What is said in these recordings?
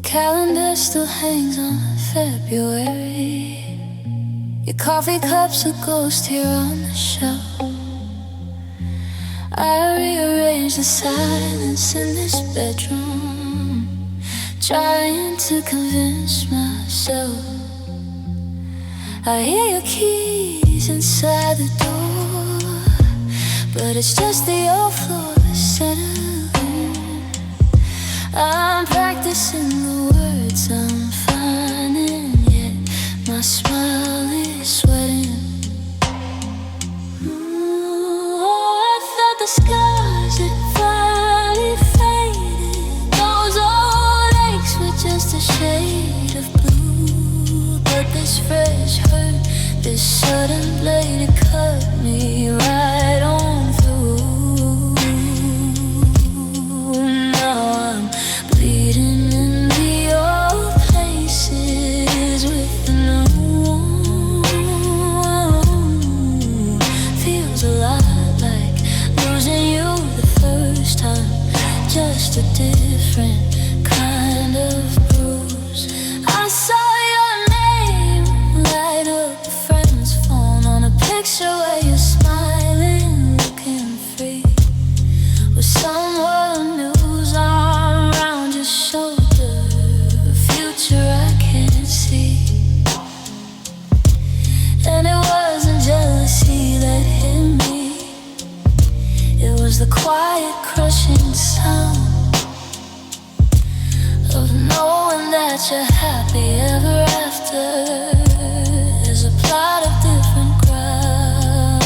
calendar still hangs on February. Your coffee cup's a ghost here on the shelf. I rearrange the silence in this bedroom, trying to convince myself. I hear your keys inside the door, but it's just the old floor settling. I'm practicing the words I'm finding, yet my smile is sweating. Oh, I thought the scars had finally faded. Those old aches were just a shade of blue, but this fresh hurt, this sudden blade, it cut me right on through. Now I'm bleeding in the old places with the new one. Feels a lot like losing you the first time, just a different kind of bruise. I saw your name light up a friend's phone on a picture where you're smiling, looking free, with someone who's arm around your shoulder, a future I can't see. And it wasn't jealousy that hit me, it was the quiet crushing sound of knowing that you're happy ever after. There's a plot of different ground.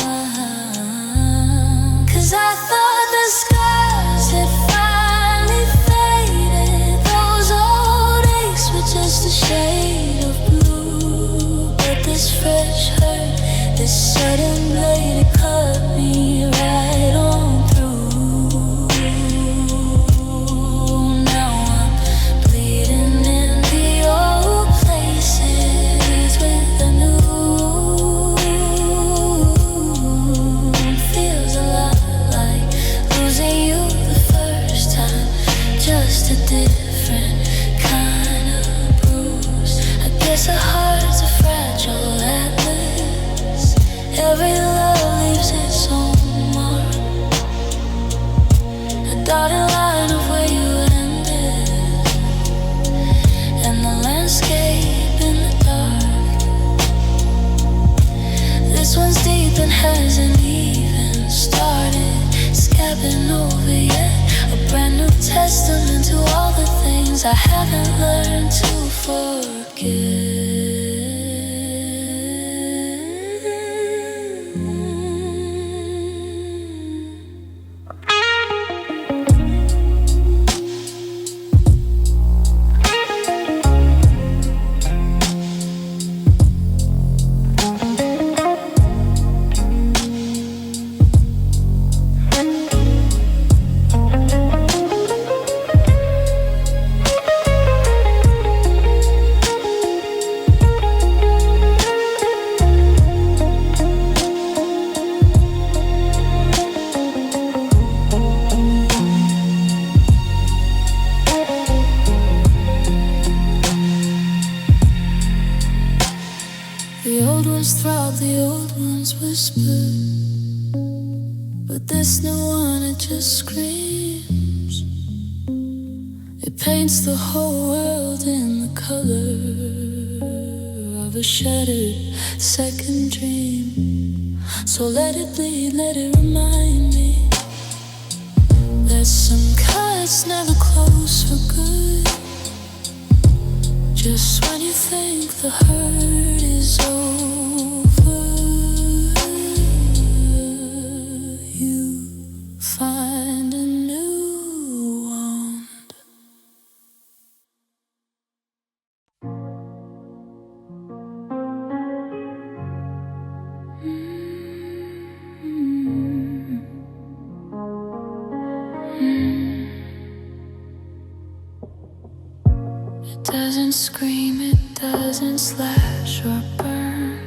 'Cause I thought the scars had finally faded. Those old aches were just a shade of blue, but this fresh hurt, this sudden blade, it cut me right on through. Now I'm bleeding in the old places with the new. Feels a lot like losing you the first time, just a different kind of bruise. I guess our hearts are fragile atlas. Every love leaves its own mark, a dotted line of where you ended, and the landscape in the dark. This one's deep and hasn't even started, scabbing over yet, a brand new testament to all the things I haven't learned to forget. The old ones throb, the old ones whisper, but this new one, it just screams. It paints the whole world in the color of a shattered second dream. So let it bleed, let it remind me that some cuts never close for good. Just when you think the hurt is over, you find a new wound. It doesn't scream, it doesn't slash or burn.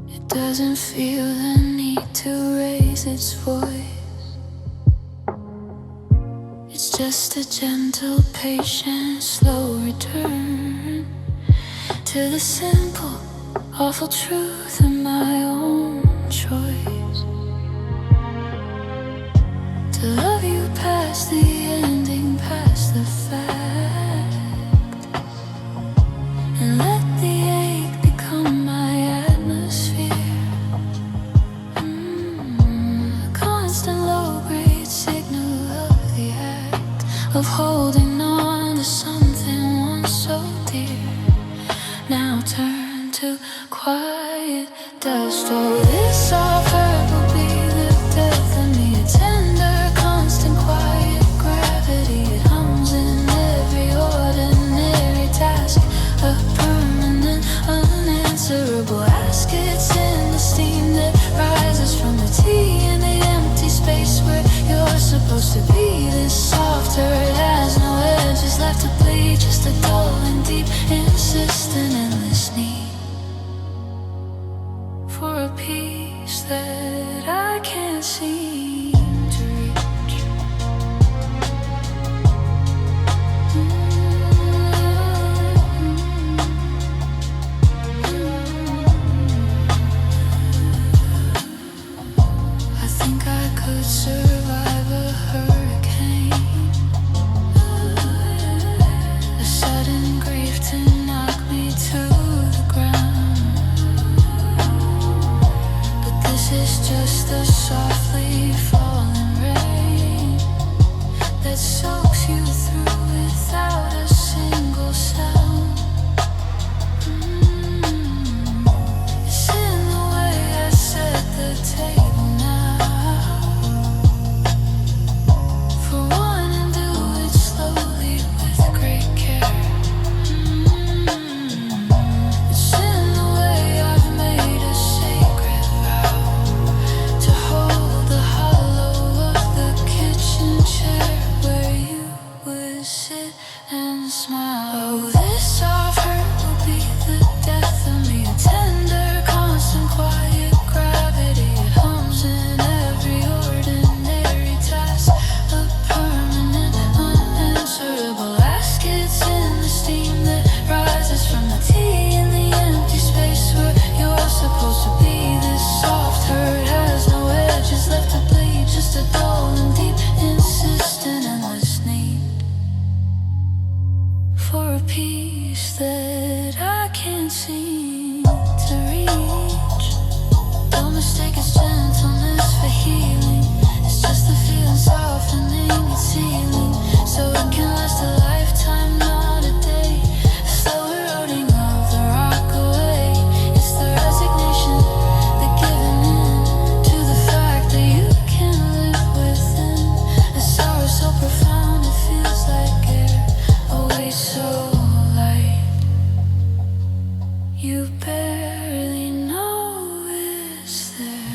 It doesn't feel the need to raise its voice. It's just a gentle, patient, slow return to the simple, awful truth of my own choice. To love you past the ending, past the fact, and let the ache become my atmosphere. A constant low-grade signal of the act of holding on to something once so dear, now turn to quiet dust. Oh, this soft hurt will be the death of me. A tender, constant, quiet gravity. It hums in every ordinary task. A permanent, unanswerable ask. It's in the steam that rises from the tea in the empty space where you're supposed to be. This soft hurt has no edges left to bleed, just a dull and deep, insistent, endless need for a peace that I can't seem to reach. I think I could survive a hurricane, a sudden grief to knock me to the ground. But this is just the softly falling rain that soaks you through without a single sound. It's in the way I set the table now, for one, and do it slowly with great care. It's in the way I've made a sacred vow to hold the hollow of the kitchen chair where you would sit and smile. Oh, this soft hurt will be the death of me. A tender, constant, quiet gravity. It hums in every ordinary task. A permanent, unanswerable ask. It's in the steam that rises from the tea in the empty space where you're supposed to be. This soft hurt has no edges left to bleed, just a dull and deep, insistent, endless need for a peace that I can't seem to reach. Don't mistake its gentleness for healing. It's just the feeling softening its healing, so it can last a lifetime, not a day. The slow eroding of the rock away. It's the resignation, the giving in to the fact that you can live within a sorrow so profound it feels like air, a weight so light you barely know it's there.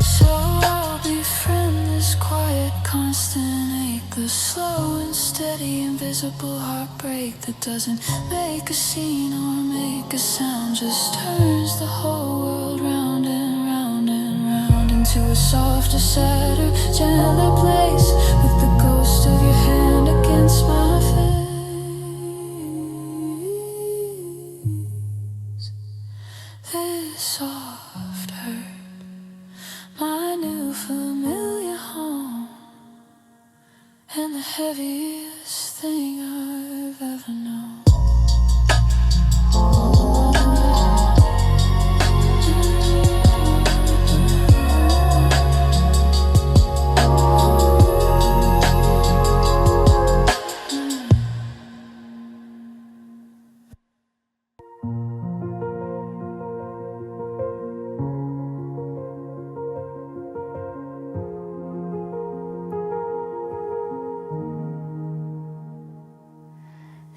So I'll befriend this quiet, constant ache, the slow and steady, invisible heartbreak that doesn't make a scene or make a sound, just turns the whole world round and round and round into a softer, sadder, gentler place with the ghost of your hand against my face. This soft hurt, my new familiar home, and the heaviest thing I've ever known.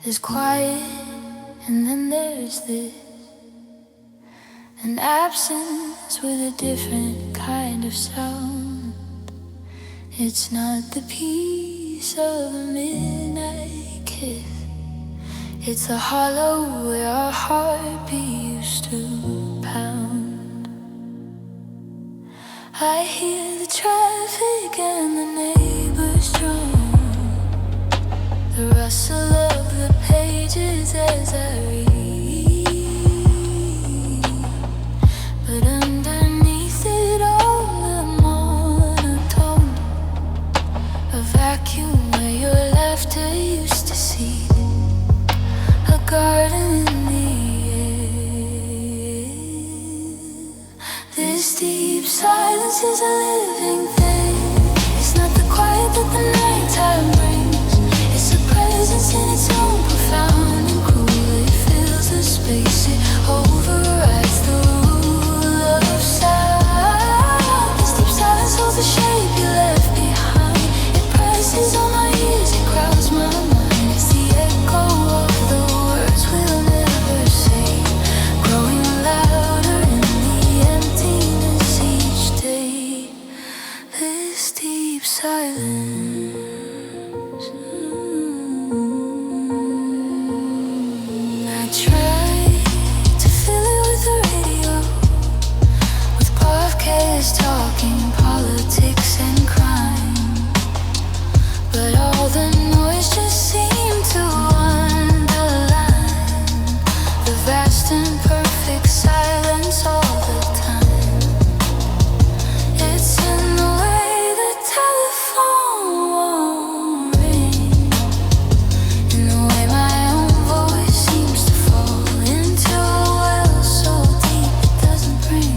There's quiet, and then there's this An absence with a different kind of sound. It's not the peace of a midnight kiss. It's a hollow where our heartbeat used to pound. I hear the traffic and the neighbors drum, the rustle of the pages as I read. But underneath it all, a monotone, a vacuum where your laughter used to seed, a garden in the air. This deep silence is a living thing. It's not the quiet that the nighttime brings. It's a presence in its own, profound and cruel. It fills the space, it overrides the rule of sound. This deep silence holds the shape you left behind. It presses on my ears, it crowds my mind. It's the echo of the words we'll never say, growing louder in the emptiness each day. This deep silence, I try to fill it with the radio, with podcasts talking politics and crime. But all the noise just seemed to underline the vast and perfect silence all the time. It's in the way the telephone won't ring, in the way my own voice seems to fall into a well so deep it doesn't bring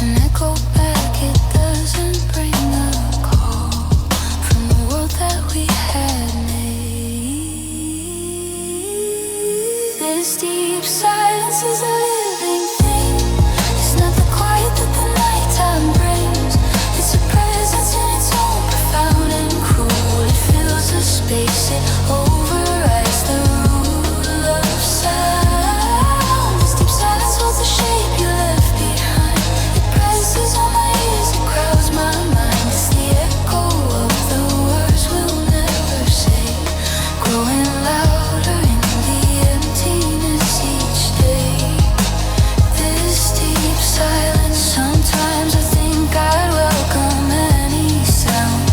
an echo back. It doesn't bring a call from the world that we had made. This deep silence is a living thing. It's not the quiet that the nighttime brings. It's a presence in its own, profound and cruel. It fills the space, it overrides the rule of sound. This deep silence holds the shape you left behind. It presses on my ears, it crowds my mind. It's the echo of the words we'll never say, growing louder in the emptiness each day. This deep silence, sometimes I think I'd welcome any sound.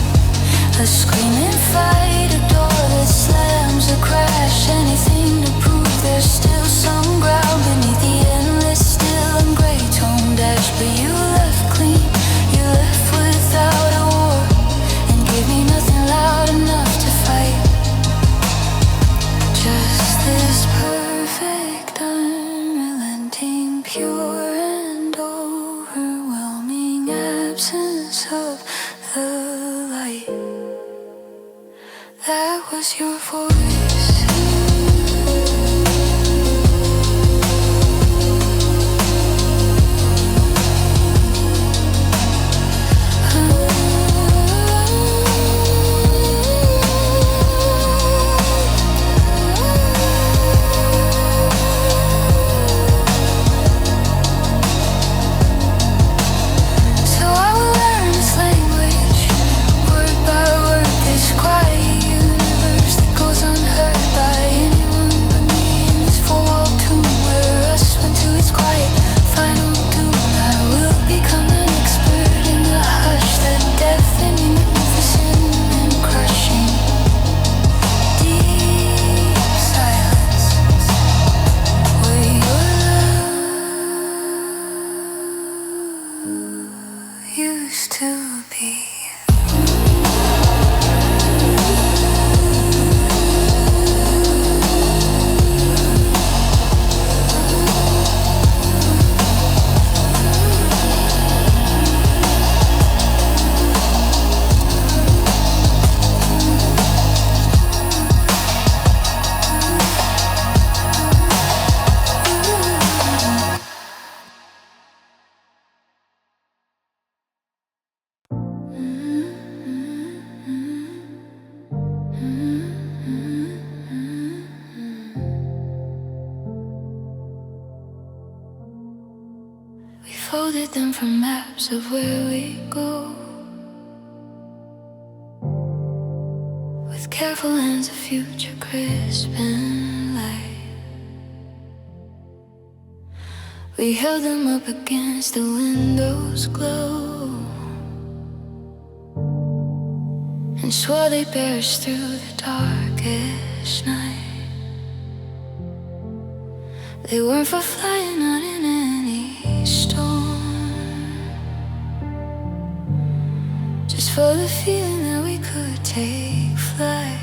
A screaming fight, a door that slams, a crash, anything to prove there's still some ground beneath the endless still and gray tone dash. But you left clean, you left without a war, and gave me nothing loud enough to fight. Just this perfect, unrelenting, pure and overwhelming absence of the light. That was your voice. So I will learn this language, word by word, this quiet universe that goes unheard. folded them for maps of where we go. With careful hands, a future crisp and light. We held them up against the window's glow and swore they'd bear us through the darkest night. They weren't for flying out in any storm, just for the feeling that we could take flight.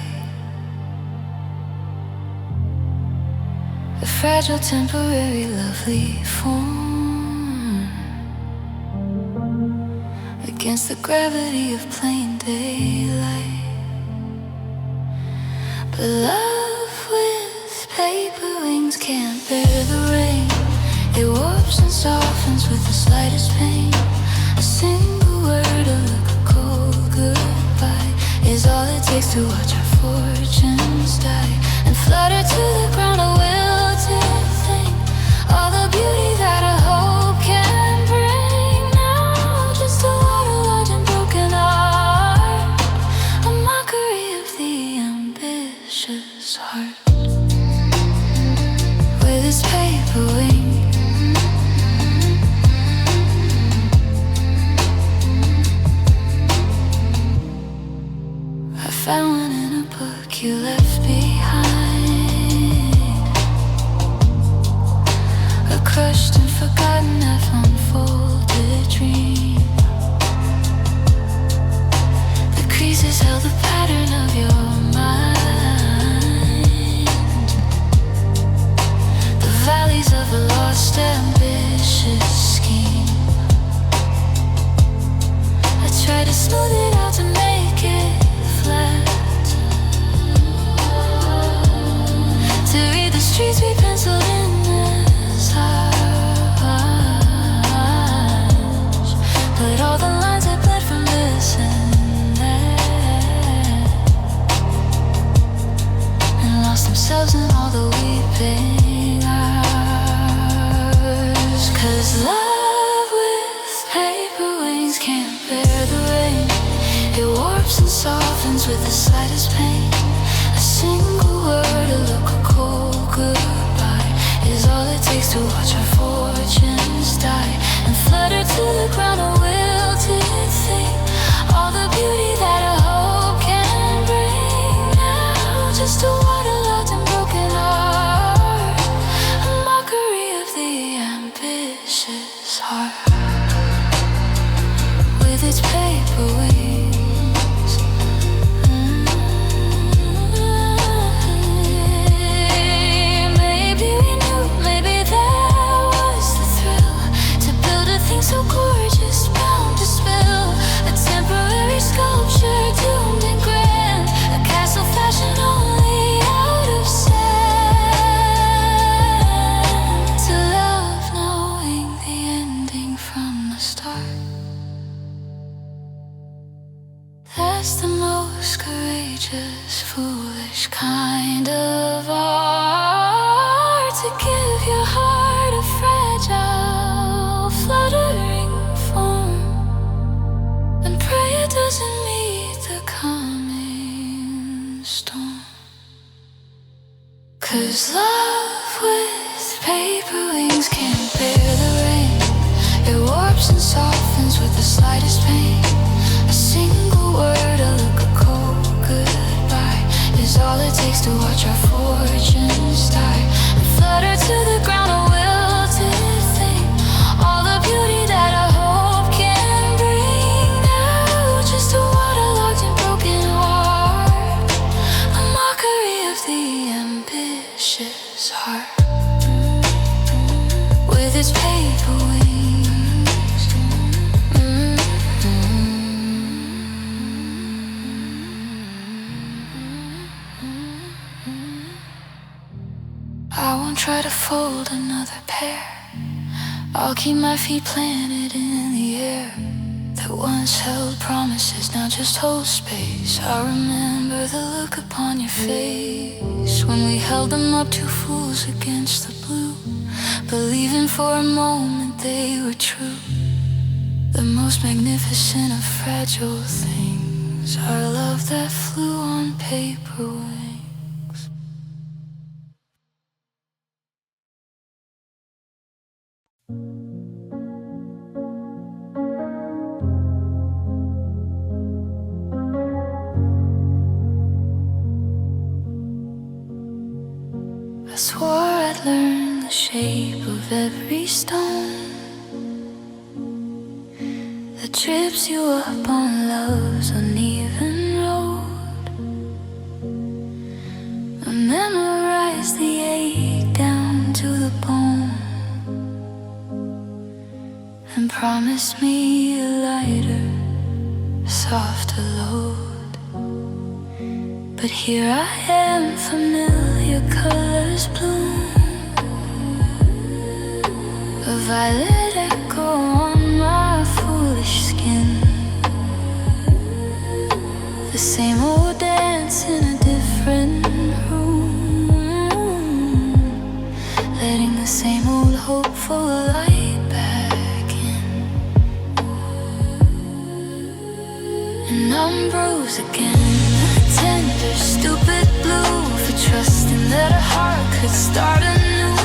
A fragile, temporary, lovely form against the gravity of plain daylight. But love with paper wings can't bear the rain. It warps and softens with the slightest pain. A single word, a look, a cold goodbye is all it takes to watch our fortunes die and flutter to the ground, a wilted thing. All the beauty that a hope can bring. Now just a waterlogged and broken heart, a mockery of the ambitious heart. With its paper wing, I found one in a book you left behind, a crushed and forgotten half unfolded dream. The creases held the pattern of your mind, the valleys of a lost ambitious scheme. I tried to smooth it out to make it flat, to read the streets we penciled in as ours. But all the lines that bled from this and that, and lost themselves in all the weeping hours. 'Cause love with paper wings can't bear the rain. It warps and softens with the slightest pain. A single word, a look, a cold goodbye is all it takes to watch our fortunes die and flutter to the ground, a wilted thing. All the beauty that a hope can bring. Now just a waterlogged and broken heart, a mockery of the ambitious heart. With its paper wings, maybe we knew, maybe that was the thrill, to build a thing so gorgeous, bound to spill. A temporary sculpture doomed and grand, a castle fashioned only out of sand. To love knowing the ending from the start, that's the most courageous, foolish kind of art. To give your heart a fragile, fluttering form and pray it doesn't meet the coming storm. 'Cause love with paper wings can't bear the rain. It warps and softens with the slightest pain. A single word, a look, a cold goodbye is all it takes to watch our fortunes die and flutter to the ground, a wilted thing. All the beauty that a hope can bring. Now just a waterlogged and broken heart, a mockery of the ambitious heart. With its paper wings, I won't try to fold another pair. I'll keep my feet planted in the air. That once held promises, now just hold space. I remember the look upon your face when we held them up, two fools against the blue, believing for a moment they were true. The most magnificent of fragile things, our love that flew on paper wings. I swore I'd learn the shape of every stone that trips you up on love's uneven road. I memorized the ache down to the bone and promised me a lighter, softer load. But here I am, familiar colors bloom, a violet echo on my foolish skin. The same old dance in a different room, letting the same old hopeful light back in. And I'm bruised again, tender, stupid blue, for trusting that a heart could start anew.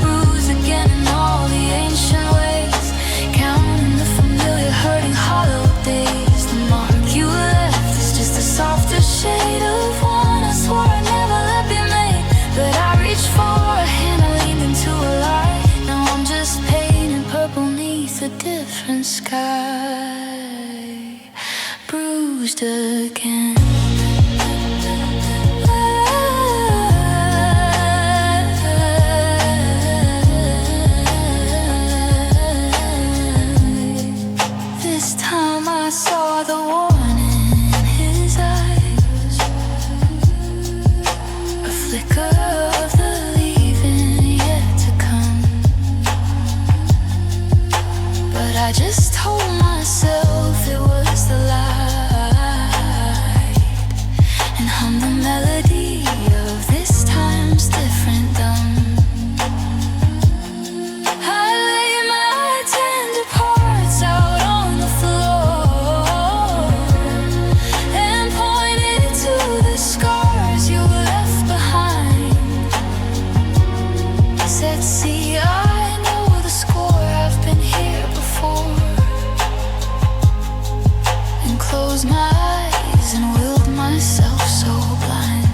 Bruise again in all the ancient ways, counting the familiar, hurting, hollow days. The mark you left is just a softer shade of one I swore I'd never let be made. But I reached for a hand, I leaned into a light. Now I'm just painting purple neath a different sky, bruised again. I saw the warning in his eyes, a flicker of the leaving yet to come. But I just told myself it was the light, and hummed the melody of this time's different dumb. I lay my tender parts out on the floor and pointed to the scars you left behind. Said, see, I know the score, I've been here before. And closed my eyes and willed myself so blind.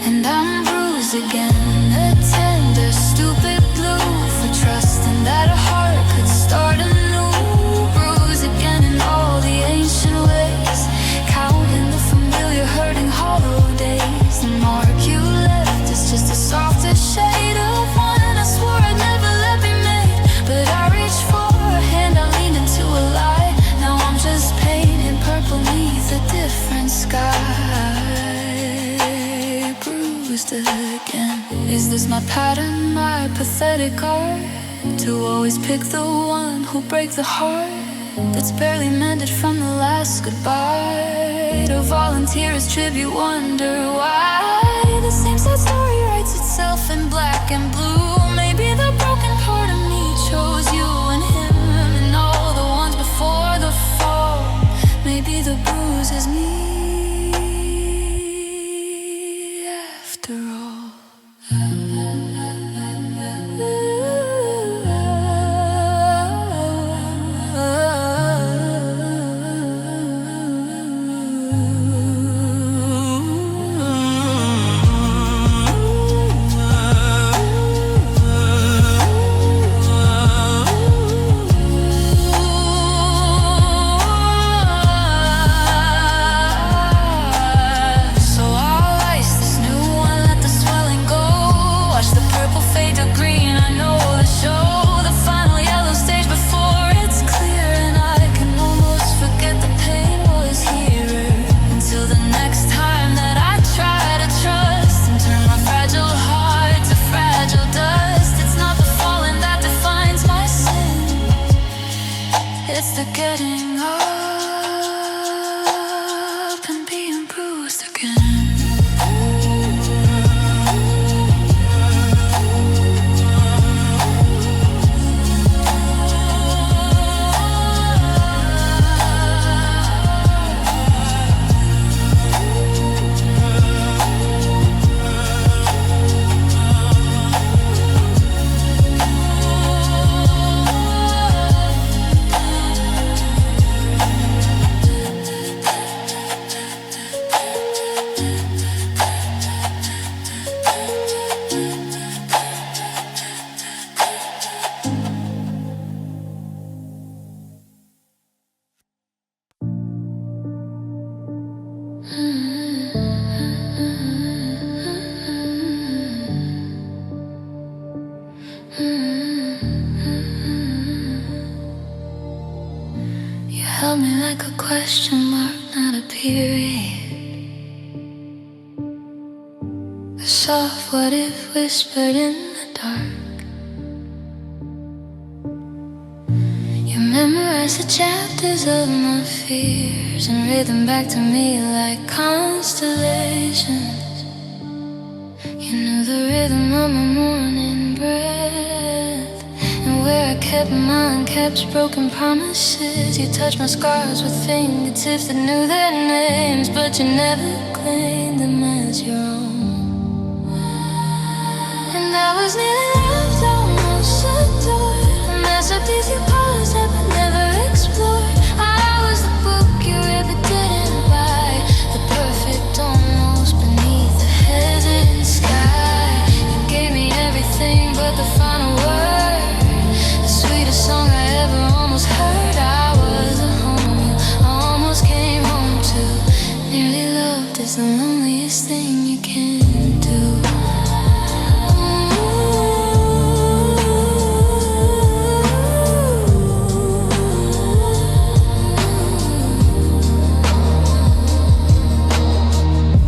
And I'm bruised again, a tender, stupid blue, for trusting that a heart could start anew. Bruised again in all the ancient ways, counting the familiar, hurting, hollow days. The mark you left is just a softer shade of one I swore I'd never let be made. But I reached for a hand, I leaned into a light. Now I'm just painting purple neath a different sky, bruised again. Is this my pattern, my pathetic art? To always pick the one who'll break the heart that's barely mended from the last goodbye. To volunteer as tribute, wonder why the same sad story writes itself in black and blue. Maybe the broken part of me chose you and him and all the ones before the fall. Maybe the bruise is me after all. It's the getting up and being bruised again. question mark, not a period. A soft what if whispered in the dark. You memorize the chapters of my fears and read them back to me like constellations. You knew the rhythm of my morning breath, and where I kept my unkept broken promises. You touched my scars with fingertips that knew their names, but you never claimed them as your own. And I was nearly loved, almost adored, a masterpiece you paused at but never explored. I was the book you read but didn't buy, the perfect almost beneath the hesitant sky. You gave me everything but the final word, the sweetest song I ever almost heard. I was a home you almost came home to. Nearly loved is the loneliest thing you can do.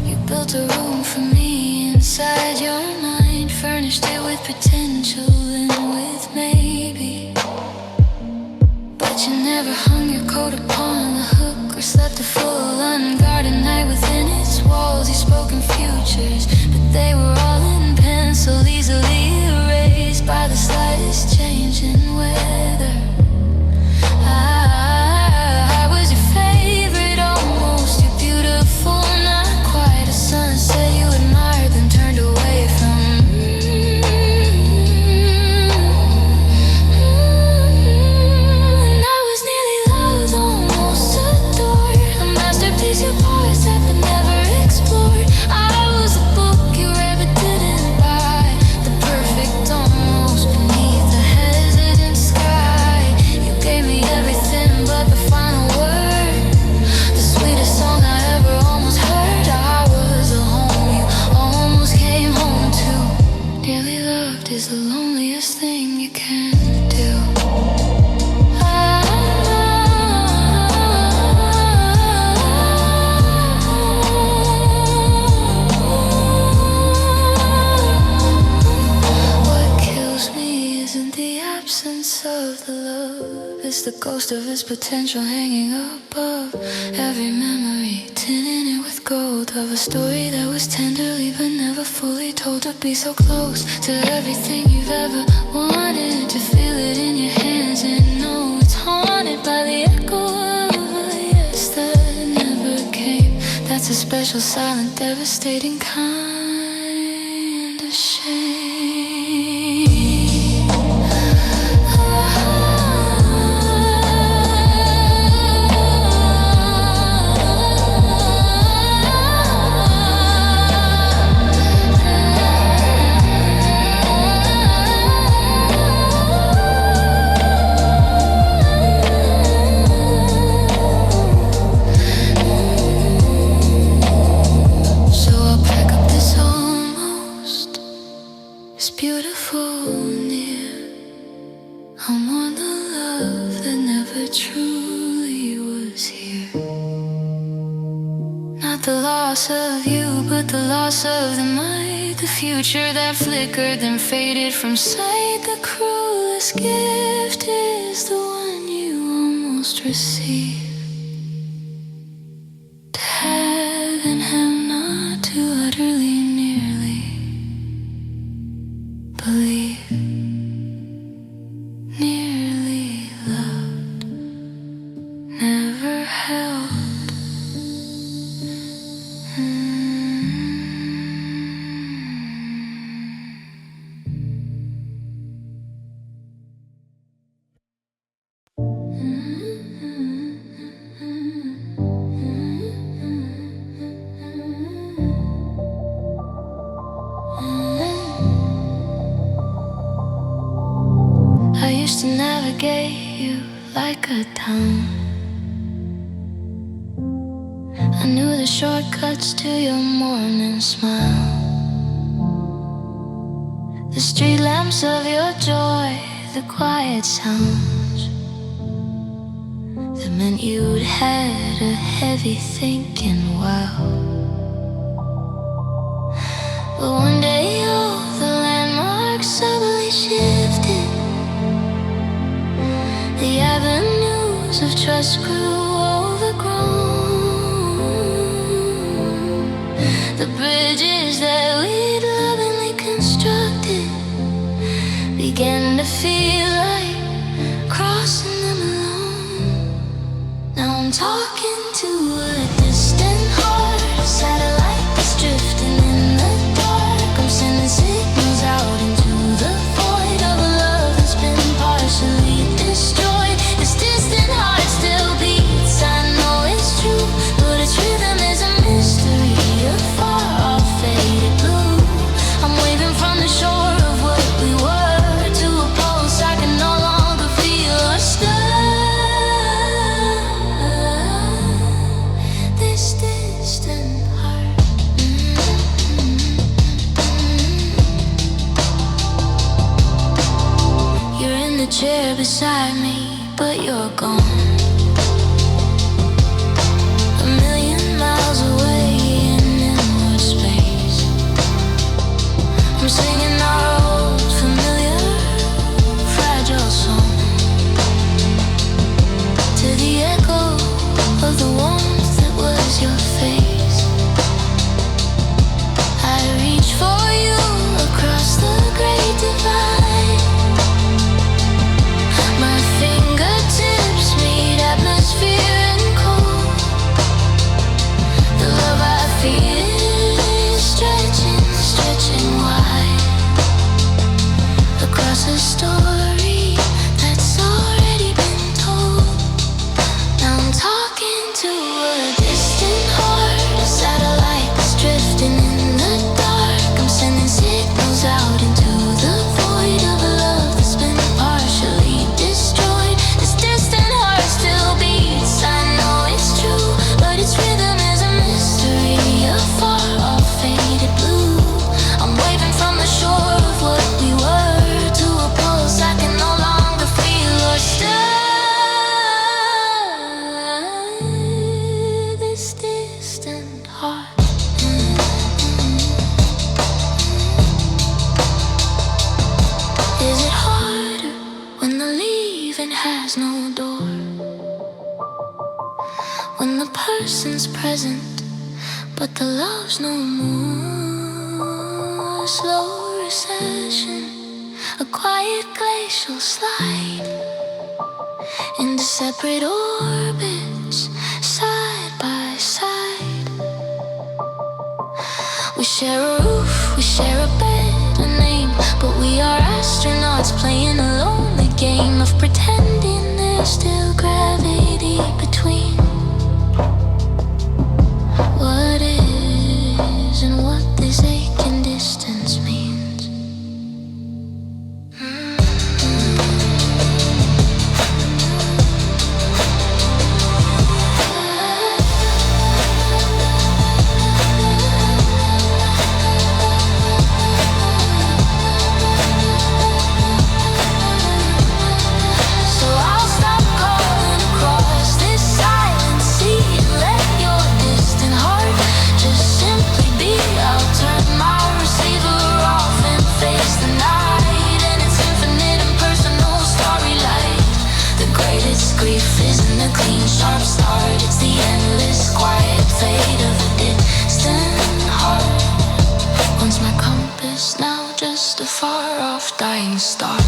You built a room for me inside your mind, furnished it with potential and with maybe. But you never hung your coat upon the hook or slept a full unguarded night within its walls. You spoke in futures, but they were all in pencil, easily erased by the slightest change in weather. I was your favorite, almost your beautiful, not quite a sunset. You admired them, turned away from. And I was nearly loved, almost adored, a masterpiece you paused at but never explored. I was the book you read but didn't buy, the perfect almost beneath the hesitant sky. You gave me everything but the final word, the sweetest song I ever almost heard. I was a home you almost came home to. Nearly loved is the loneliest thing you can do. What kills me isn't the absence of the love, it's the ghost of its potential hanging above every memory, tinting it with gold of a story that was tenderly but never fully told. To be so close to everything you've ever wanted, to feel it in your hands and know it's haunted by the echo of a yes that never came. That's a special, silent, devastating kind of shame. So I'll pack up this almost, this beautiful near. I want the love that never truly was here. Not the loss of you, but the loss of the might, the future that flickered then faded from sight. The cruelest gift is the one you almost received. To have and have not, to utterly nearly believe, nearly loved, never held. I used to navigate you like a town. I knew the shortcuts to your morning smile, the street lamps of your joy, the quiet sounds that meant you'd had a heavy thinking while. But one day all the landmarks suddenly shifted. The avenues of trust grew overgrown. The bridges that we'd lovingly constructed began to feel like crossing them alone. Now I'm talking to a distant heart, a satellite that's drifting in the dark. I'm sending signals out into the void of a love that's been partially destroyed. This distant heart still beats, I know it's true, but its rhythm is a mystery, a far-off faded blue. I'm waving from the shore of what we were to a pulse I can no longer feel or stir. This distant heart. You're in the chair beside me, but you're gone. A million miles away in inward space. I'm singing our old familiar fragile song to the echo of the warmth that was your face. I reach for you across the great divide. My fingertips meet atmosphere and cold. The love I feel is stretching, stretching wide across a story that's already been told. Now I'm talking to a distant heart, a satellite that's drifting in the dark. I'm sending signals out into the void of a love that's been partially destroyed. This distant heart still beats, I know it's true, but its rhythm is a mystery, a far-off faded blue. I'm waving from the shore of what we were to a pulse I can no longer feel or stir. This distant heart. Is it harder when the leaving has no door? When the person's present, but the love's no more? Slow recession, a quiet glacial slide into separate orbits, side by side. We share a roof, we share a bed, a name, but we are astronauts playing a lonely game of pretending there's still gravity between what is and what this aching distance means. So I'll stop calling across this silent sea and let your distant heart just simply be. I'll turn my receiver off and face the night and its infinite impersonal starry light. The greatest grief isn't a clean, sharp start. It's the endless, quiet fate of a distant heart. Once my compass, now just a far-off dying star.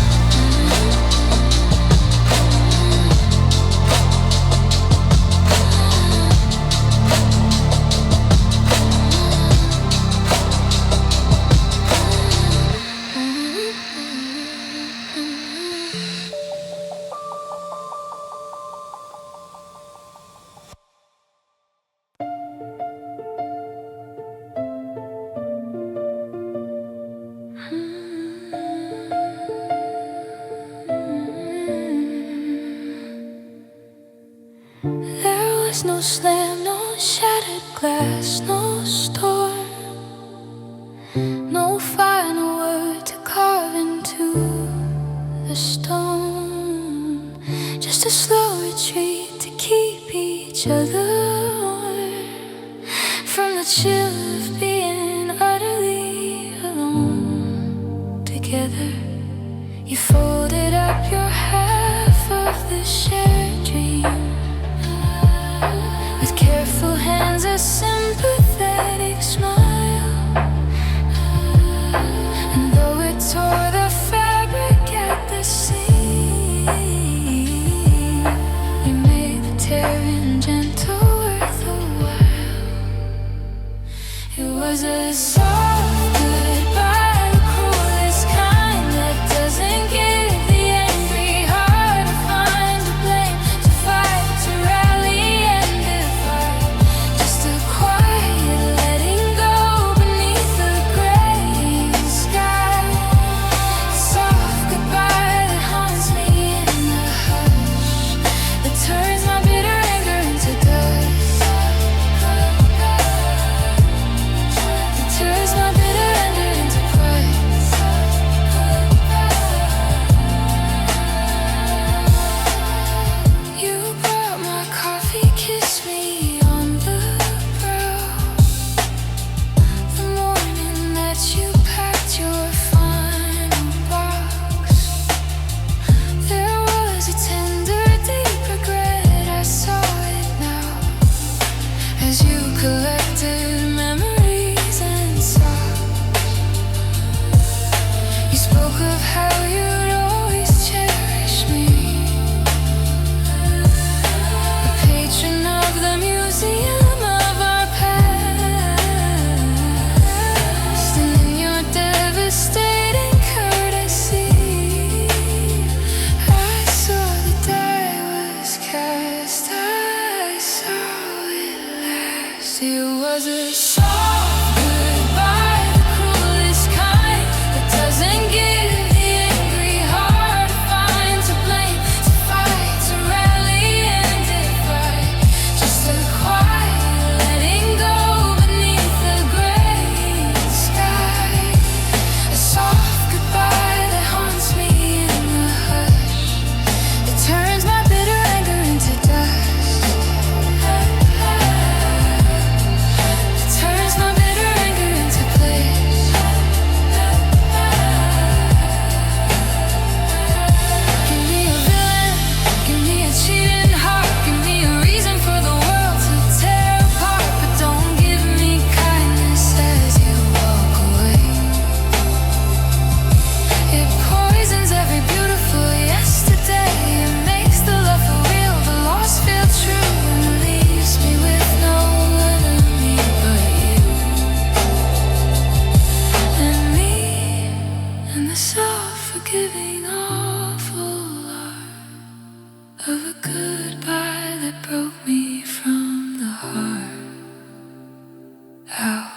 There was no slam, no shattered glass, no storm, no final word to carve into the stone. Just a slow retreat to keep each other from the chill of being utterly alone together. You folded up your half of the shared dream with careful hands, a sympathetic smile. And though it tore the fabric at the seam, you made the tearing gentle worth a while. It was a soft goodbye, the cruelest kind that doesn't give the angry heart a find to blame, to fight, to rally and divide. Just a quiet letting go beneath the gray sky. Soft goodbye that haunts me in the hush, that turns my bitter anger into dust, that turns my bitter anger into price. You brought my coffee, kissed me on the brow the morning that you packed your final box. There was a tender, deep regret, I saw it now, as you collected memories and sobs. You spoke of how you'd always cherish me, a patron of the museum of our past. And in your devastating courtesy, I saw the die was cast. I saw it last. It was a soft goodbye, the cruelest kind that doesn't give the angry heart a find to blame, to fight, to rally and divide. Just a quiet letting go beneath the gray sky. A soft goodbye that haunts me in the hush, that turns my bitter anger into dust, that turns my bitter anger into place. Give me a villain, give me a cheating heart, give me a reason for the world to tear apart, but don't give me kindness as you walk away. It poisons every beautiful yesterday. It makes the love for real, the loss feel true, and leaves me with no enemy but you and me, and the soft, forgiving, awful art of a goodbye that broke me from the heart out.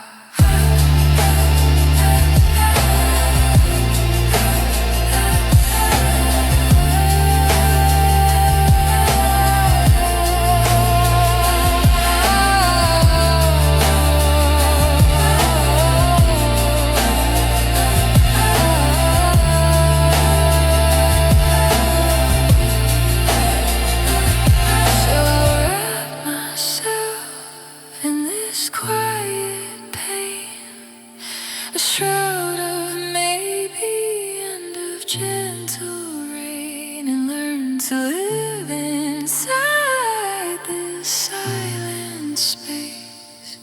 So I wrap myself in this quiet pain, a shroud of maybe and of gentle rain, and learn to live inside this silent space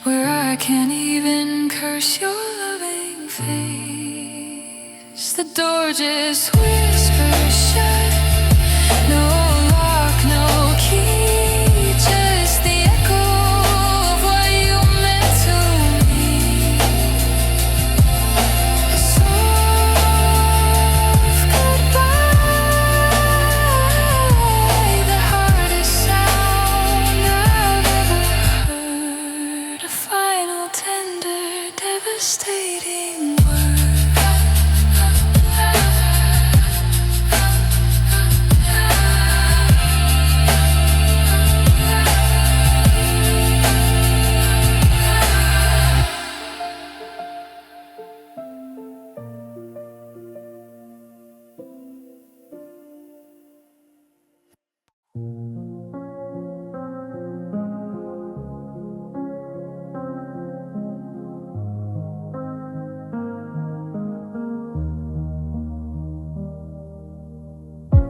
where I can't even curse your loving face. The door just whispers shut, no lock, no key, just the echo of what you meant to me. A soft goodbye, the hardest sound I've ever heard, a final, tender, devastating word.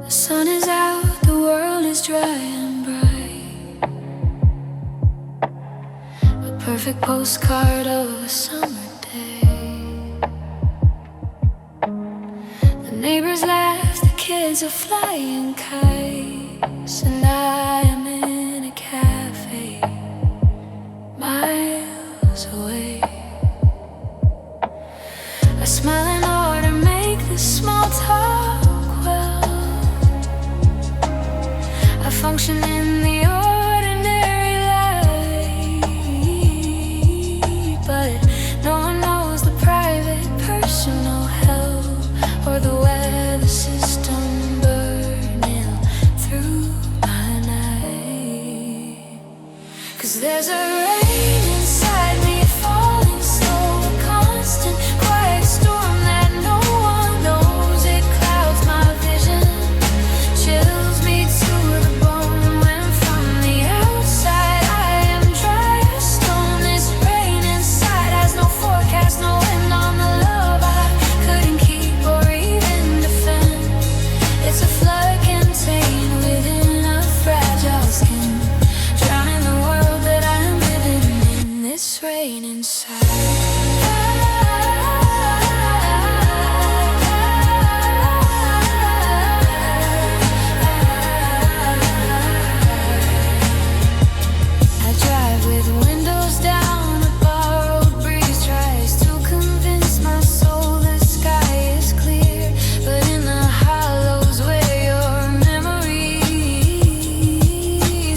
The sun is out, the world is dry and bright. A perfect postcard of a summer day. The neighbors laugh, the kids are flying kites, and I am in a cafe miles away. I smile in order, make this small talk well. I function in the ordinary life, but no one knows the private, personal hell, or the weather system burning through my night. 'Cause there's a rain inside me, falling slow, a constant quiet storm that no one knows. It clouds my vision, chills me to the bone. When from the outside I am dry as stone. This rain inside has no forecast, no end on the love I couldn't keep or even defend. It's a flood contained within a fragile skin, drowning the world that I am living in. This rain inside. I drive with windows down, a borrowed breeze tries to convince my soul the sky is clear. But in the hollows where your memories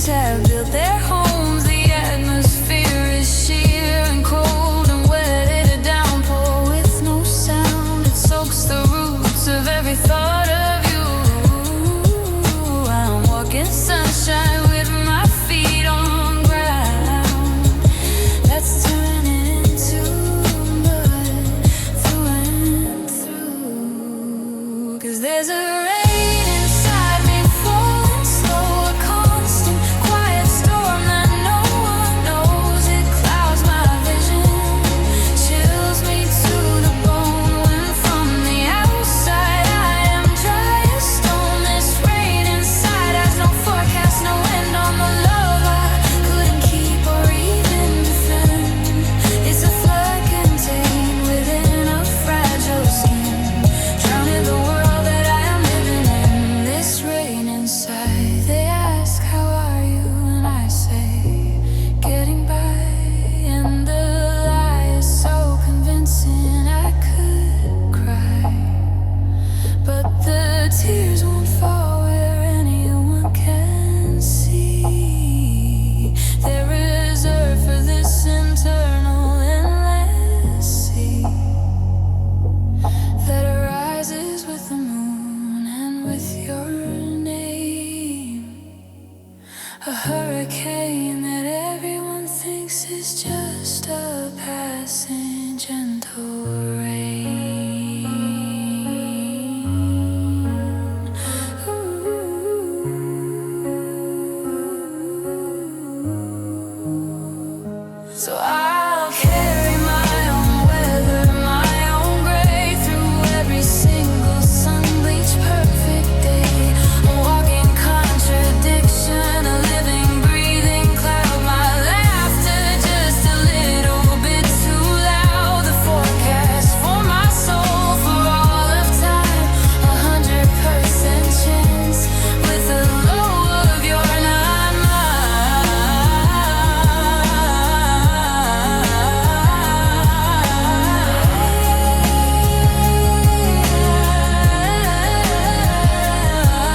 have built their homes, the atmosphere is sheer and cold and wet. A downpour with no sound, it soaks the roots of every thought of you. I'm walking sunshine with my feet on ground that's turning into mud through and through. 'Cause there's a rain inside me, falling slow, a constant quiet storm that no one knows. It clouds my vision, chills me to the bone. When from the outside I am dry as stone. This rain inside has no forecast, no end on the love I couldn't keep or even defend. It's a flood contained within a fragile skin, drowning the world that I am living in. This rain inside. They ask, how are you? And I say, getting by. And the lie is so convincing I could cry, but the tears won't fall where anyone can see. They're reserved for this internal endless sea that arises with the moon and with your name. A hurricane that everyone thinks is just a passing gentle rain. So I'll carry my own weather, my own gray, through every single sun-bleached perfect day. A walking contradiction, a living, breathing cloud. My laughter just a little bit too loud. The forecast for my soul for all of time, 100% chance with a low of your not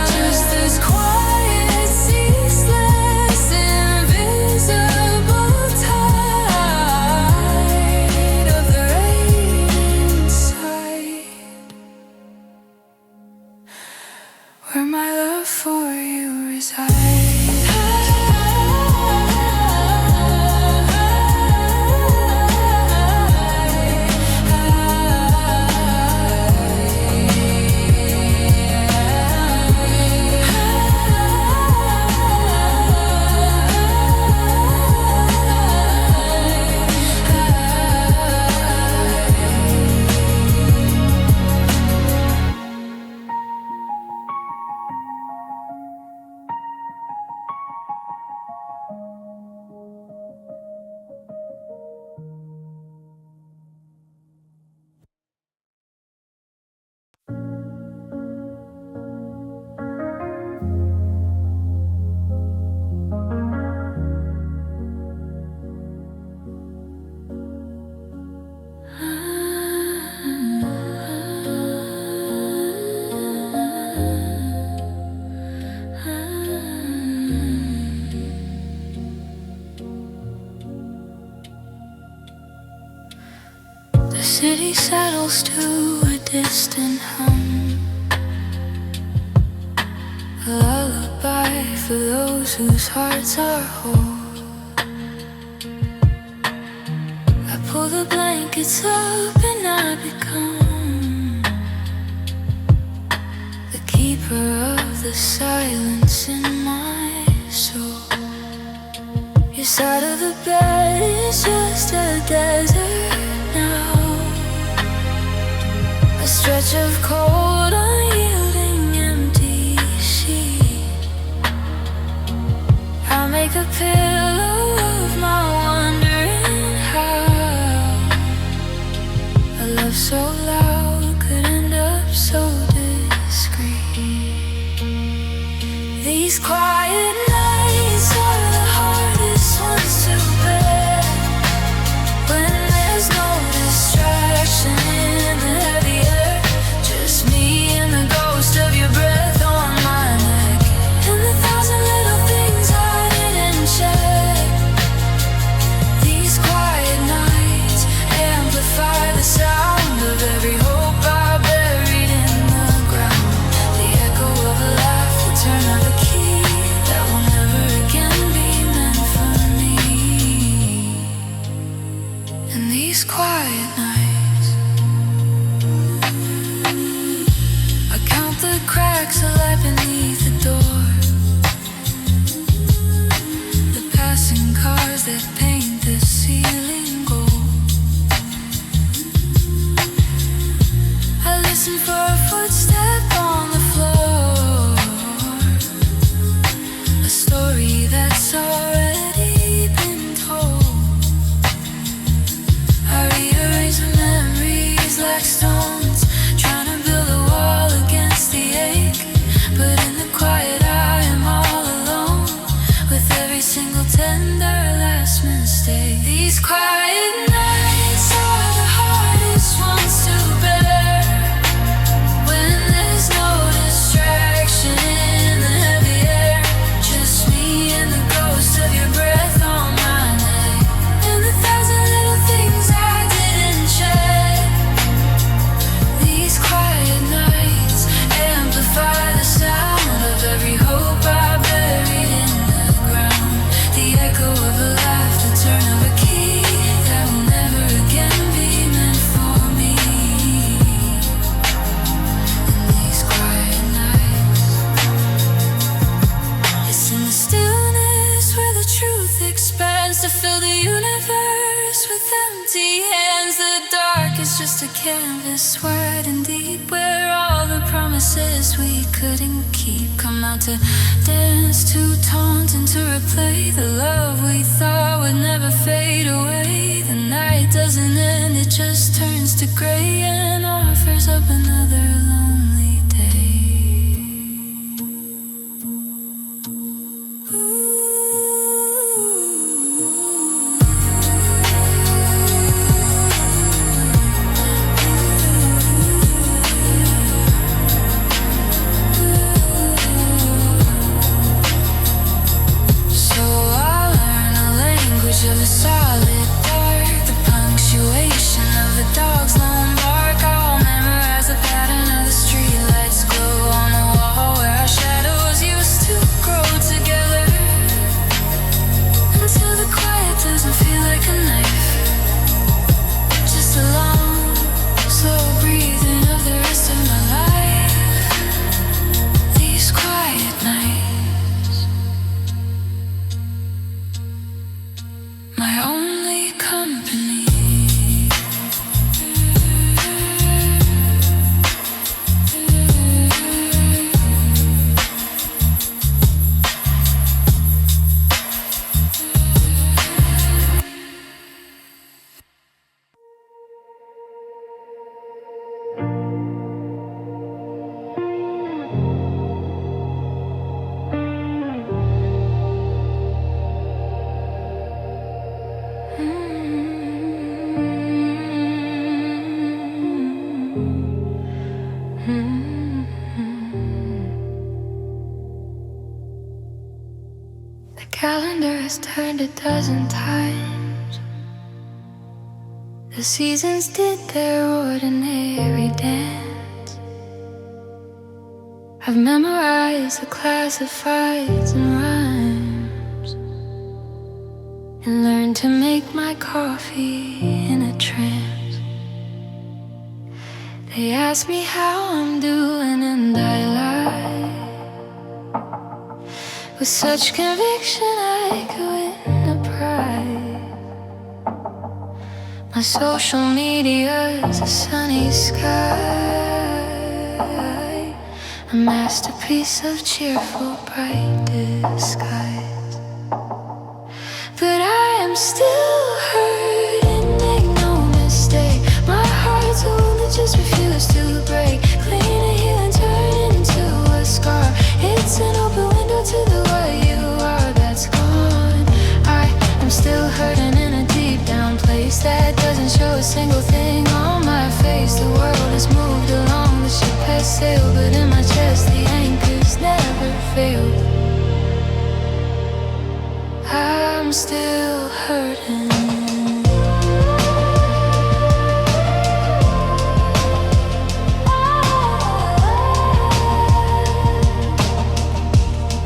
just this quiet, ceaseless, invisible tide of the rain inside, where my love for you resides. city settles to a distant hum, a lullaby for those whose hearts are whole. I pull the blankets up and I become the keeper of the silence in my soul. Your side of the bed is just a desert now, a stretch of cold, unyielding, empty sea. I make a pillow of my wondering how a love so loud could end up so discreet. These quiet nights are the hardest ones to bear, when there's no distraction in the heavy air, just me and the ghost of your breath on my neck, and the thousand little things I didn't check. These quiet nights amplify the sound of every hope I buried in the ground, the echo of a laugh, the turn of a key that will never again be meant for me. And these quiet nights, I count the cracks of light beneath the door, the passing cars that paint the ceiling gold. I listen for a footstep on the floor, a story that's already been told. I rearrange the memories like stones, trying to build a wall against the ache. But in the quiet I am all alone, with every single tender last mistake. These quiet nights are the hardest ones to bear, when there's no distraction in the heavy air, just me and the ghost of your breath on my neck, and the thousand little things I didn't check. These quiet nights amplify the sound of every hope I buried in the ground, the echo of a laugh, the turn of a key that will never again be meant for me. In these quiet nights, it's in the stillness where the truth expands to fill the universe with empty hands. The dark is just a canvas wide and deep, where all the promises we couldn't keep come out to dance, to taunt and to replay the love we thought would never fade away. The night doesn't end, it just turns to gray and offers up another lonely day. So I'll learn a language of the solid dark, the punctuation of a dog's lone bark. I'll memorize the pattern of the streetlights glow on the wall, where our shadows used to grow together, until the quiet doesn't feel like a knife, just a long, slow breathing of the rest of my life. These quiet nights, my only company. The calendar has turned a dozen times. The seasons did their ordinary dance. I've memorized the classifieds and rhymes, and learned to make my coffee in a trance. They ask me how I'm doing and I lie with such conviction I go into pride. My social media is a sunny sky, a masterpiece of cheerful, bright disguise. But I am still hurting, make no mistake. My heart's a wound that just refuses to break. Clean it, heal and turn it into a scar. It's an open window to the what you are that's gone. I am still hurting in a deep down place that doesn't show a single thing on my face. The world has moved along, the ship has sailed, but in my chest the anchors never fail. I'm still hurting.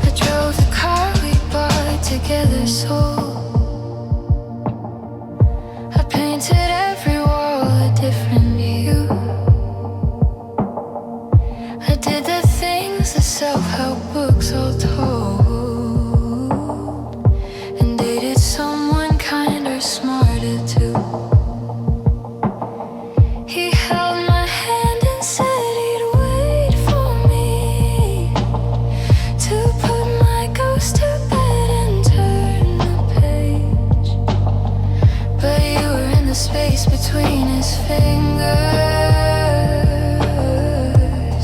I drove the car we bought together, so I painted every wall a different hue. I did the things the self-help books all told, and dated someone kinder, smarter too. He held my hand and said he'd wait for me to put my ghost to bed and turn the page. But you were in the space between his fingers,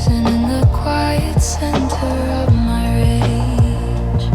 and in the quiet center of my rage.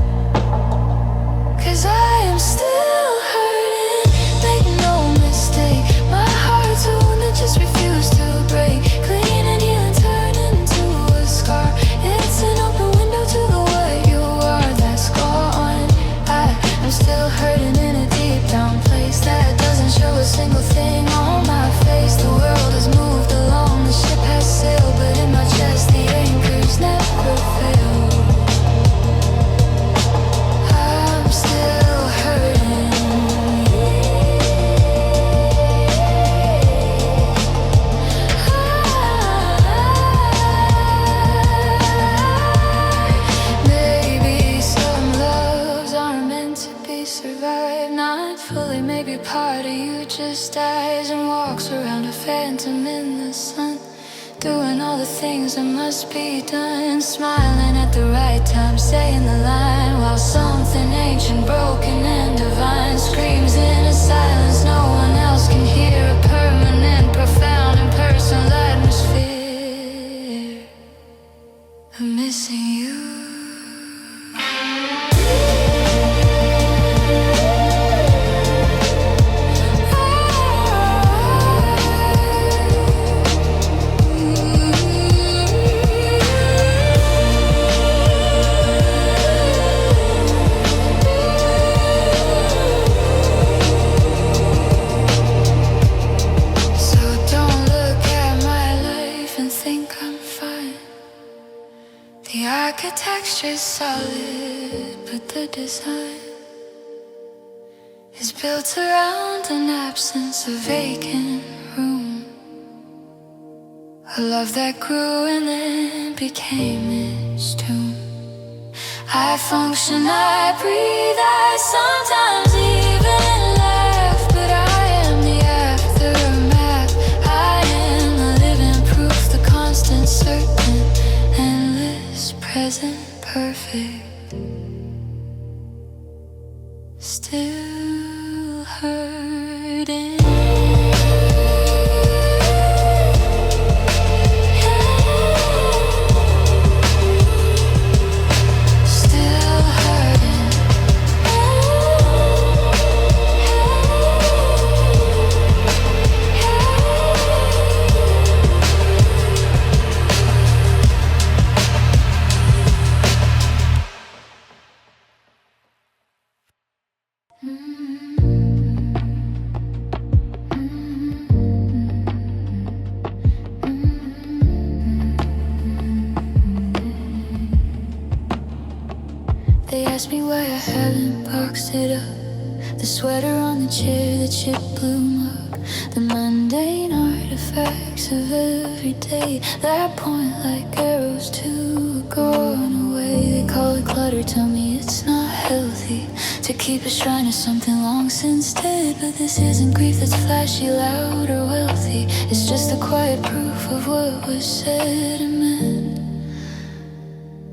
'Cause I am still hurting, make no mistake. My heart's a wound that just refused to break. Clean and heal and turn into a scar. It's an open window to the what you are that's gone. I am still hurting in a deep down place that doesn't show a single thing on my face. The world has moved along, the ship has sailed, but in my chest the anchors never fail. I'm still hurting. Maybe some loves aren't meant to be survived, not fully. Maybe part of you just dies and walks around a phantom in the sun, doing all the things that must be done, smiling at the right time, saying the line, while something ancient, broken and divine screams in a silence no one else can hear. A permanent, profound and personal atmosphere of missing you. So don't look at my life and think I'm fine. The architecture's solid, but the design is built around an absence of vacant room. A love that grew and then became its tomb. I function, I breathe, I sometimes even laugh, but I am the aftermath. I am the living proof, the constant, certain, endless, present, perfect. Still hurting. Still hurting. They ask me why I haven't boxed it up. The sweater on the chair, the chip blue mug, the mundane artifacts of every day that point like arrows to a gone away. They call it clutter, tell me it's not healthy to keep a shrine of something long since dead. But this isn't grief that's flashy, loud or wealthy. It's just the quiet proof of what was said and meant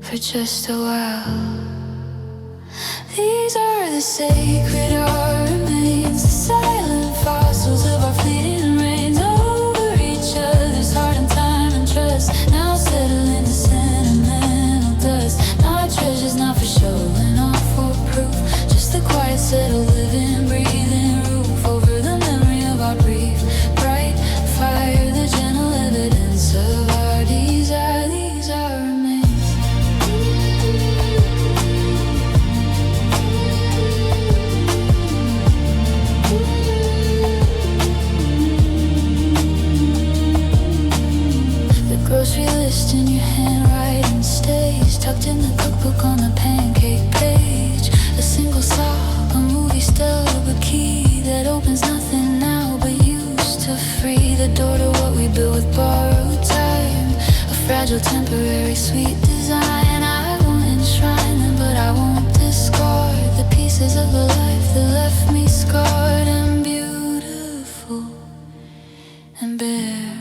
for just a while. These are the sacred art remains, the silent fossils of our fleeting reigns over each other's heart and time and trust. Now settle into sentimental dust. Not treasures, not for show and not for proof. Just the quiet, settled, living, breathing roof over the memory of our brief, bright fire, the gentle evidence of our desire. These are remains. Grocery list in your handwriting stays tucked in the cookbook on the pancake page. A single sock, a movie stub, a key that opens nothing now but used to free the door to what we built with borrowed time. A fragile, temporary, sweet design. I won't enshrine them, but I won't discard the pieces of the life that left me scarred and beautiful and bare.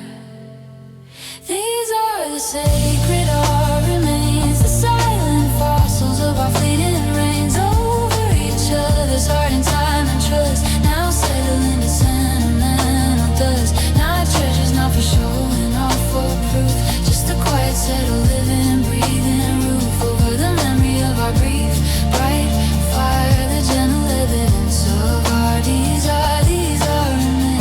These are the sacred art remains, the silent fossils of our fleeting reigns over each other's heart and time and trust. Now settle into sentimental dust. Not treasures, not for show and not for proof. Just a quiet, settled, living, breathing roof over the memory of our brief, bright fire, the gentle evidence of our desire. These are remains.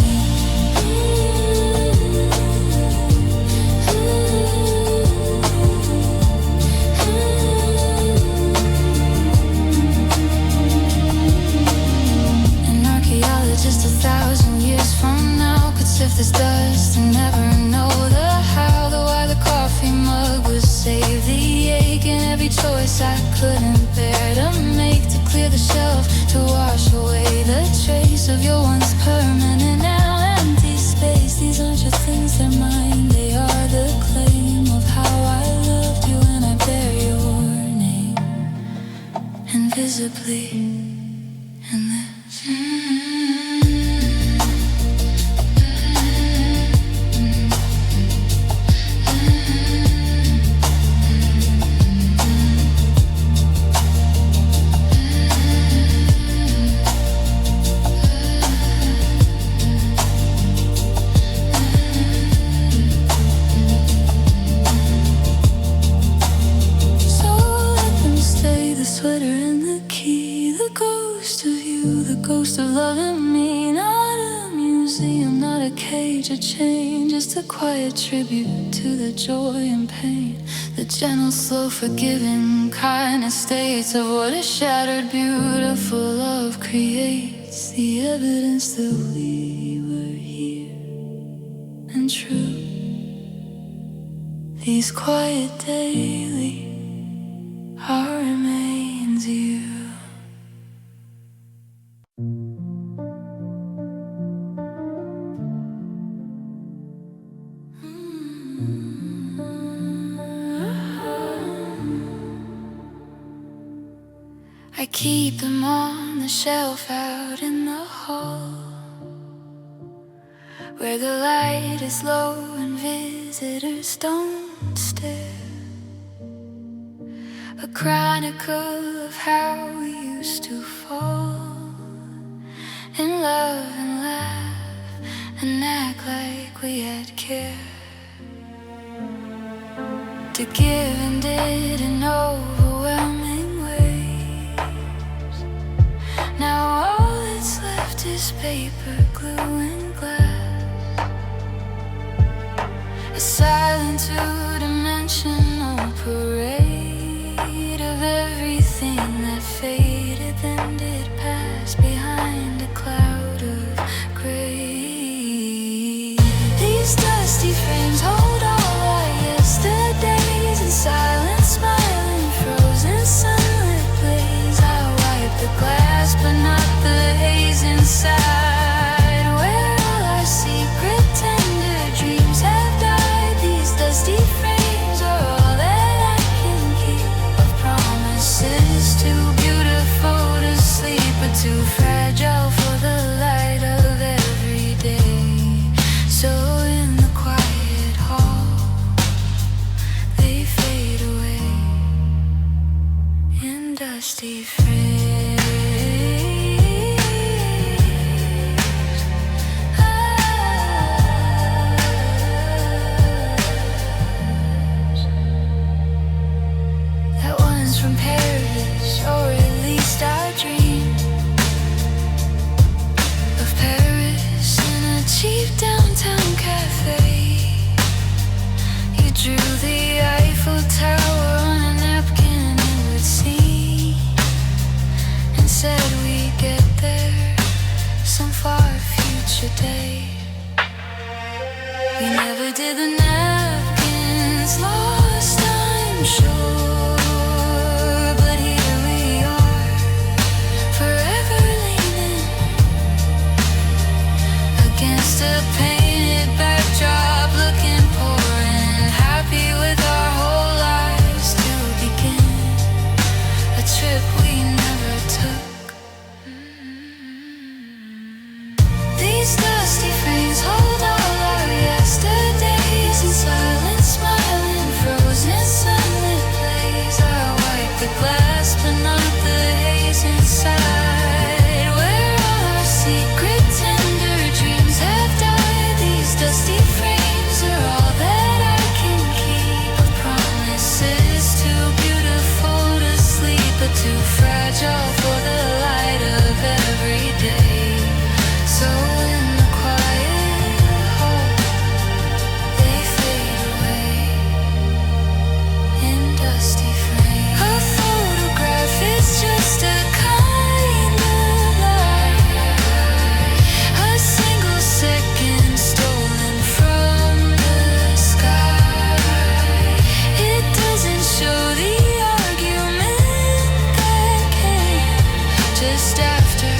Just 1,000 years from now could sift this dust and never know the how, the why. The coffee mug was saved, the ache in every choice I couldn't bear to make, to clear the shelf, to wash away the trace of your once permanent, now empty space. These aren't just things, they're mine. They are the claim of how I loved you, and I bear your name invisibly in this. Ghost of loving me, not a museum, not a cage, a chain, just a quiet tribute to the joy and pain, the gentle, slow, forgiving kind of states of what a shattered, beautiful love creates. The evidence that we were here and true. These quiet daily are remains you. I keep them on the shelf out in the hall, where the light is low and visitors don't stare. A chronicle of how we used to fall in love and laugh and act like we had care, to give and did in overwhelming ways. Now all that's left is paper, glue and glass, a silent two-dimensional parade of everything that faded then did pass behind a cloud of gray. These dusty frames hold all our yesterdays in silent, smiling, frozen sunlit blaze. dusty frames. That one's from Paris, or at least I dreamed of Paris in a cheap downtown cafe. You drew the Eiffel Tower on a napkin, it would seem, and said we'd get there some far future day. We never did the napkins, lost, I'm sure, but here we are, forever leaning against a painted backdrop, looking poor and happy with our whole lives to begin a trip we never took. These dusty frames hold all our yesterdays in silent, smiling, frozen, sunlit plays. I wipe the glass, but not the haze inside, where all our secret, tender dreams have died. These dusty frames are all that I can keep, of promises too beautiful to sleep, but too fragile for the light of every day. So in the quiet hope, they fade away in dusty frames. A photograph is just a kind of lie, a single second stolen from the sky. It doesn't show the argument that came just after,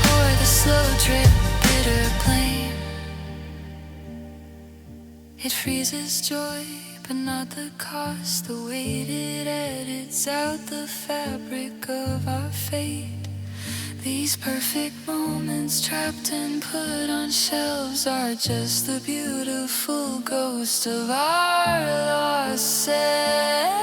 or the slow drip, bitter blame. It freezes joy, but not the cost. The weight it edits out the fabric of our fate. These perfect moments trapped and put on shelves are just the beautiful ghost of our lost selves.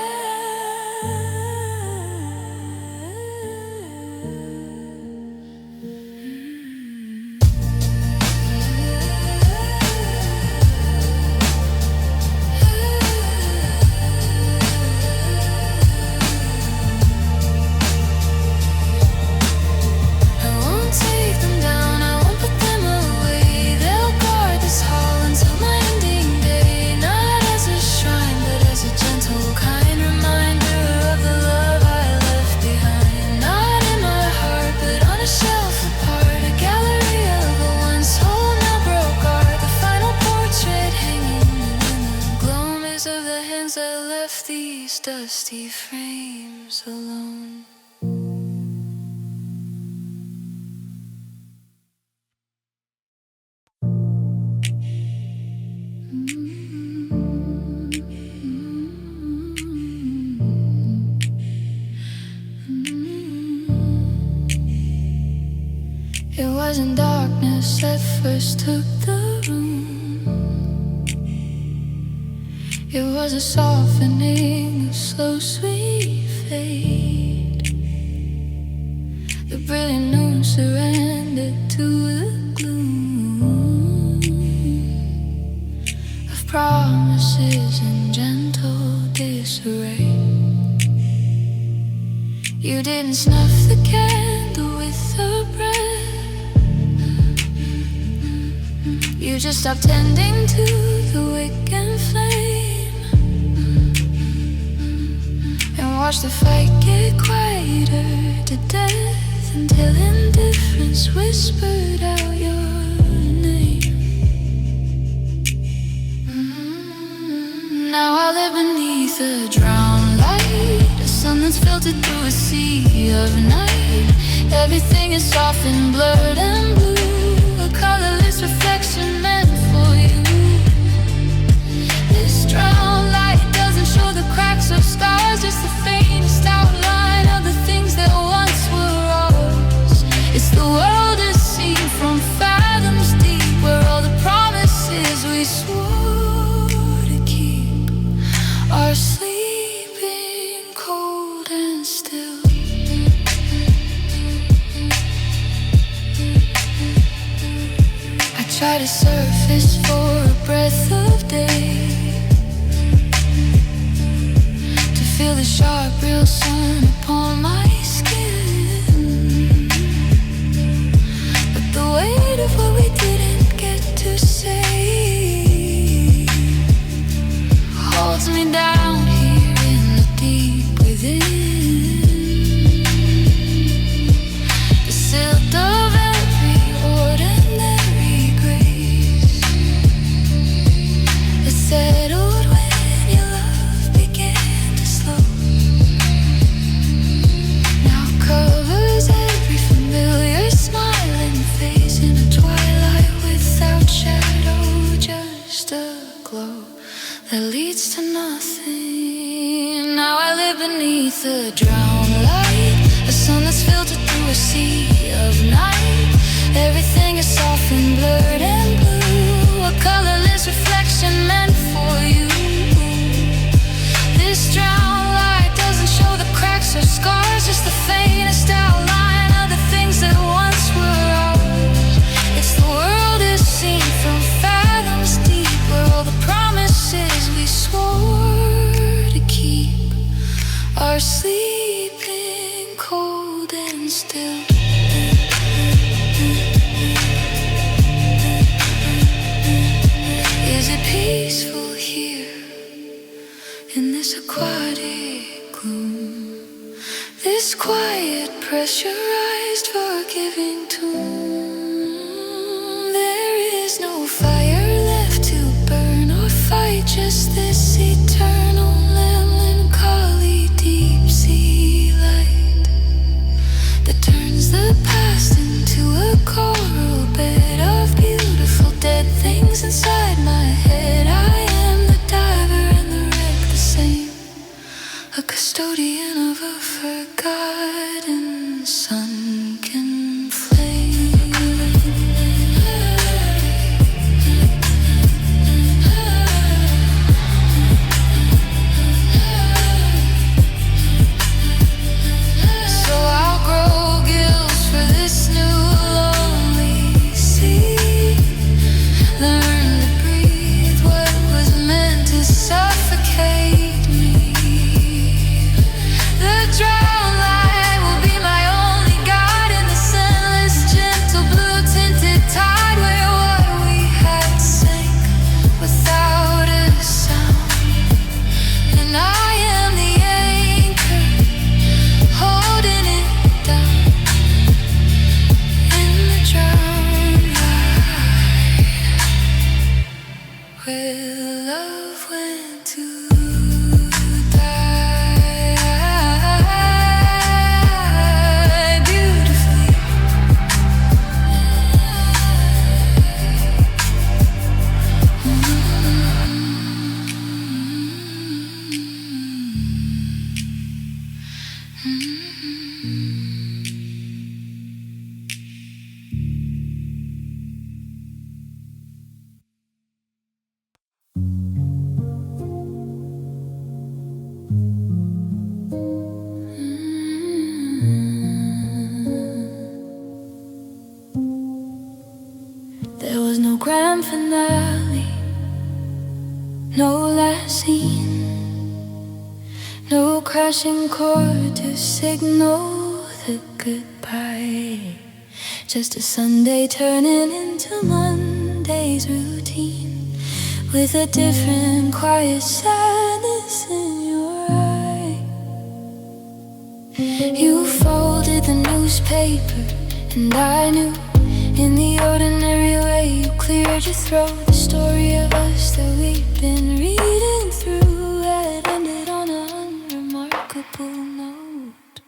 I won't take them down, I won't put them away. They'll guard this hall until my ending day. Not as a shrine, but as a gentle, kind reminder of the love I left behind. Not in my heart, but on a shelf apart, a gallery of a once whole, now broke art. The final portrait hanging in the gloamers of the hands that left these dusty frames alone. It wasn't darkness that first took the room. It was a softening, a slow, sweet fade. The brilliant noon surrendered to the gloom of promises in gentle disarray. You didn't snuff the candle with a breath. You just stopped tending to the wick and flame, and watched the fight get quieter to death, until indifference whispered out your name. Now I live beneath a drowned light, a sun that's filtered through a sea of night. Everything is soft and blurred and blue, a colorless reflection meant for you. This drowned light doesn't show the cracks or scars, just the faintest outline of the things that once were ours. It's the world as seen from fathoms deep, where all the promises we swore to keep are sleeping cold and still. to surface for a breath of day, to feel the sharp, real sun upon my skin. But the weight of what we didn't get to say holds me down here in the deep within. The silt of every ordinary grace that settled when your love began to slow, now covers every familiar smiling face in a twilight without shadow, just a glow that leads to nothing. Now I live beneath a drowned light, a sun that's filtered through a sea of night. Everything is soft and blurred and blue, a colorless reflection meant for you. This drowned light doesn't show the cracks or scars, just the faintest outline of the things that once were ours. It's the world is seen from fathoms deep, where all the promises we swore to keep are sleeping cold and still. Is it peaceful here in this aquatic gloom, this quiet, pressurized, forgiving tomb? There is no fire left to burn or fight, just this eternal melancholy deep sea light that turns the past into a coral bed of beautiful dead things inside my head. I am the diver and the wreck the same, a custodian of a forgotten sunken flame. So I'll grow gills for this new lonely sea, learn to breathe what was meant to suffocate me. The drowned light will be my only guide in this endless, gentle, blue-tinted tide, where what we had sank without a sound. And I am the anchor holding it down in the drowned light, where love went to die beautifully. There was no grand finale, no last scene, no crashing chord to signal the goodbye. Just a Sunday turning into Monday's routine, with a different quiet sadness in your eye. You folded the newspaper and I knew, in the ordinary way you cleared your throat. The story of us that we'd been reading through had ended on an unremarkable note.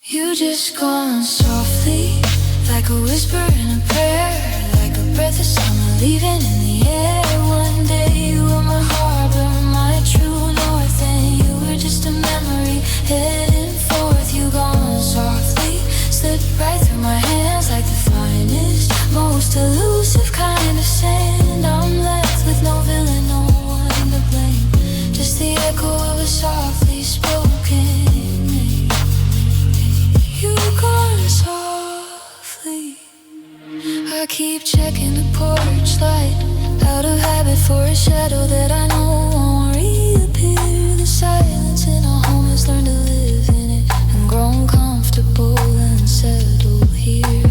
You just gone softly, like a whisper in a prayer, like a breath of summer leaving in the air. One day you were my harbor, my true north, and you were just a memory heading forth. You gone softly, slipped right through my hands like the finest, most elusive kind of sand. I'm left with no villain, no one to blame, just the echo of a softly spoken name. You gone softly, I keep checking the porch light, out of habit for a shadow that I know won't reappear. The silence in our home has learned to live in it and grown comfortable and settled here.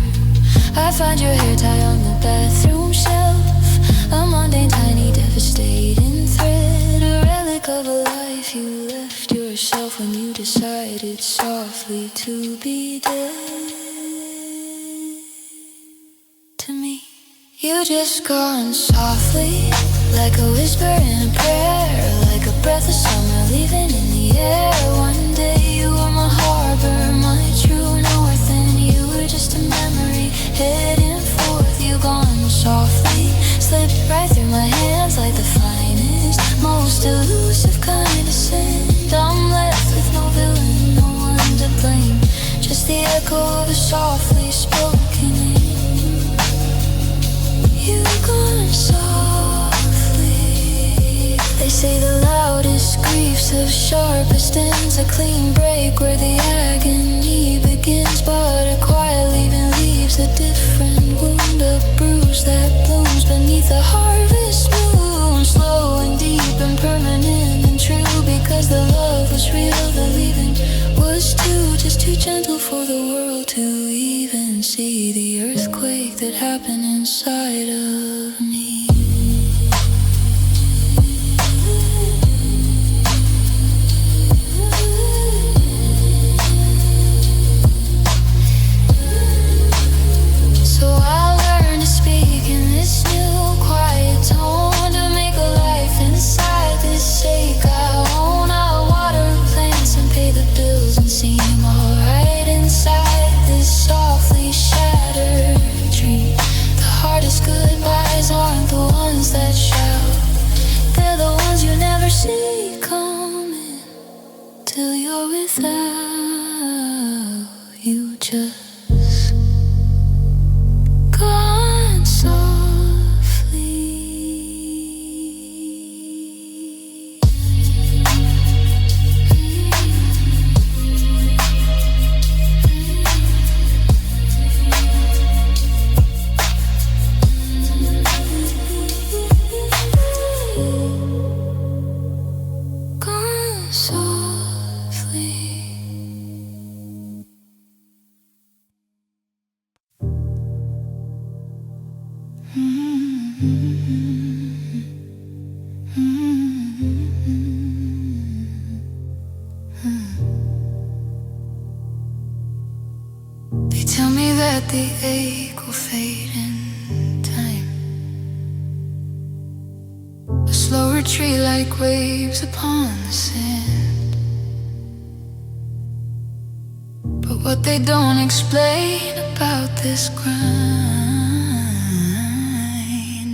I find your hair tie on the bathroom shelf, a mundane, tiny, devastating thread, a relic of a life you left yourself when you decided softly to be dead. To me, you just gone softly, like a whisper in a prayer, like a breath of summer leaving in the air. One day you were my harbor, my true north, and you were just a memory heading forth. You gone softly, slipped right through my hands like the finest, most elusive kind of sand. I'm left with no villain, no one to blame, just the echo of a softly spoken name. You gone softly. They say the loudest griefs have sharpest ends, a clean break where the agony begins, but a quiet leaving leaves a different wound, a bruise that blooms beneath the harvest moon, slow and deep and permanent and true, because the love was real, the leaving was too, just too gentle for the world to even see the earthquake that happened inside of me. So I learned to speak in this new quiet tone, to make a life inside this sake I own. I'll water plants and pay the bills and seem alright inside this softly shattered dream. The hardest goodbyes aren't the ones that shout, they're the ones you never see coming till you're without. You just gone softly. Gone softly. They tell me that the ache will fade in time, a slow retreat like waves upon the sand. But what they don't explain about this grind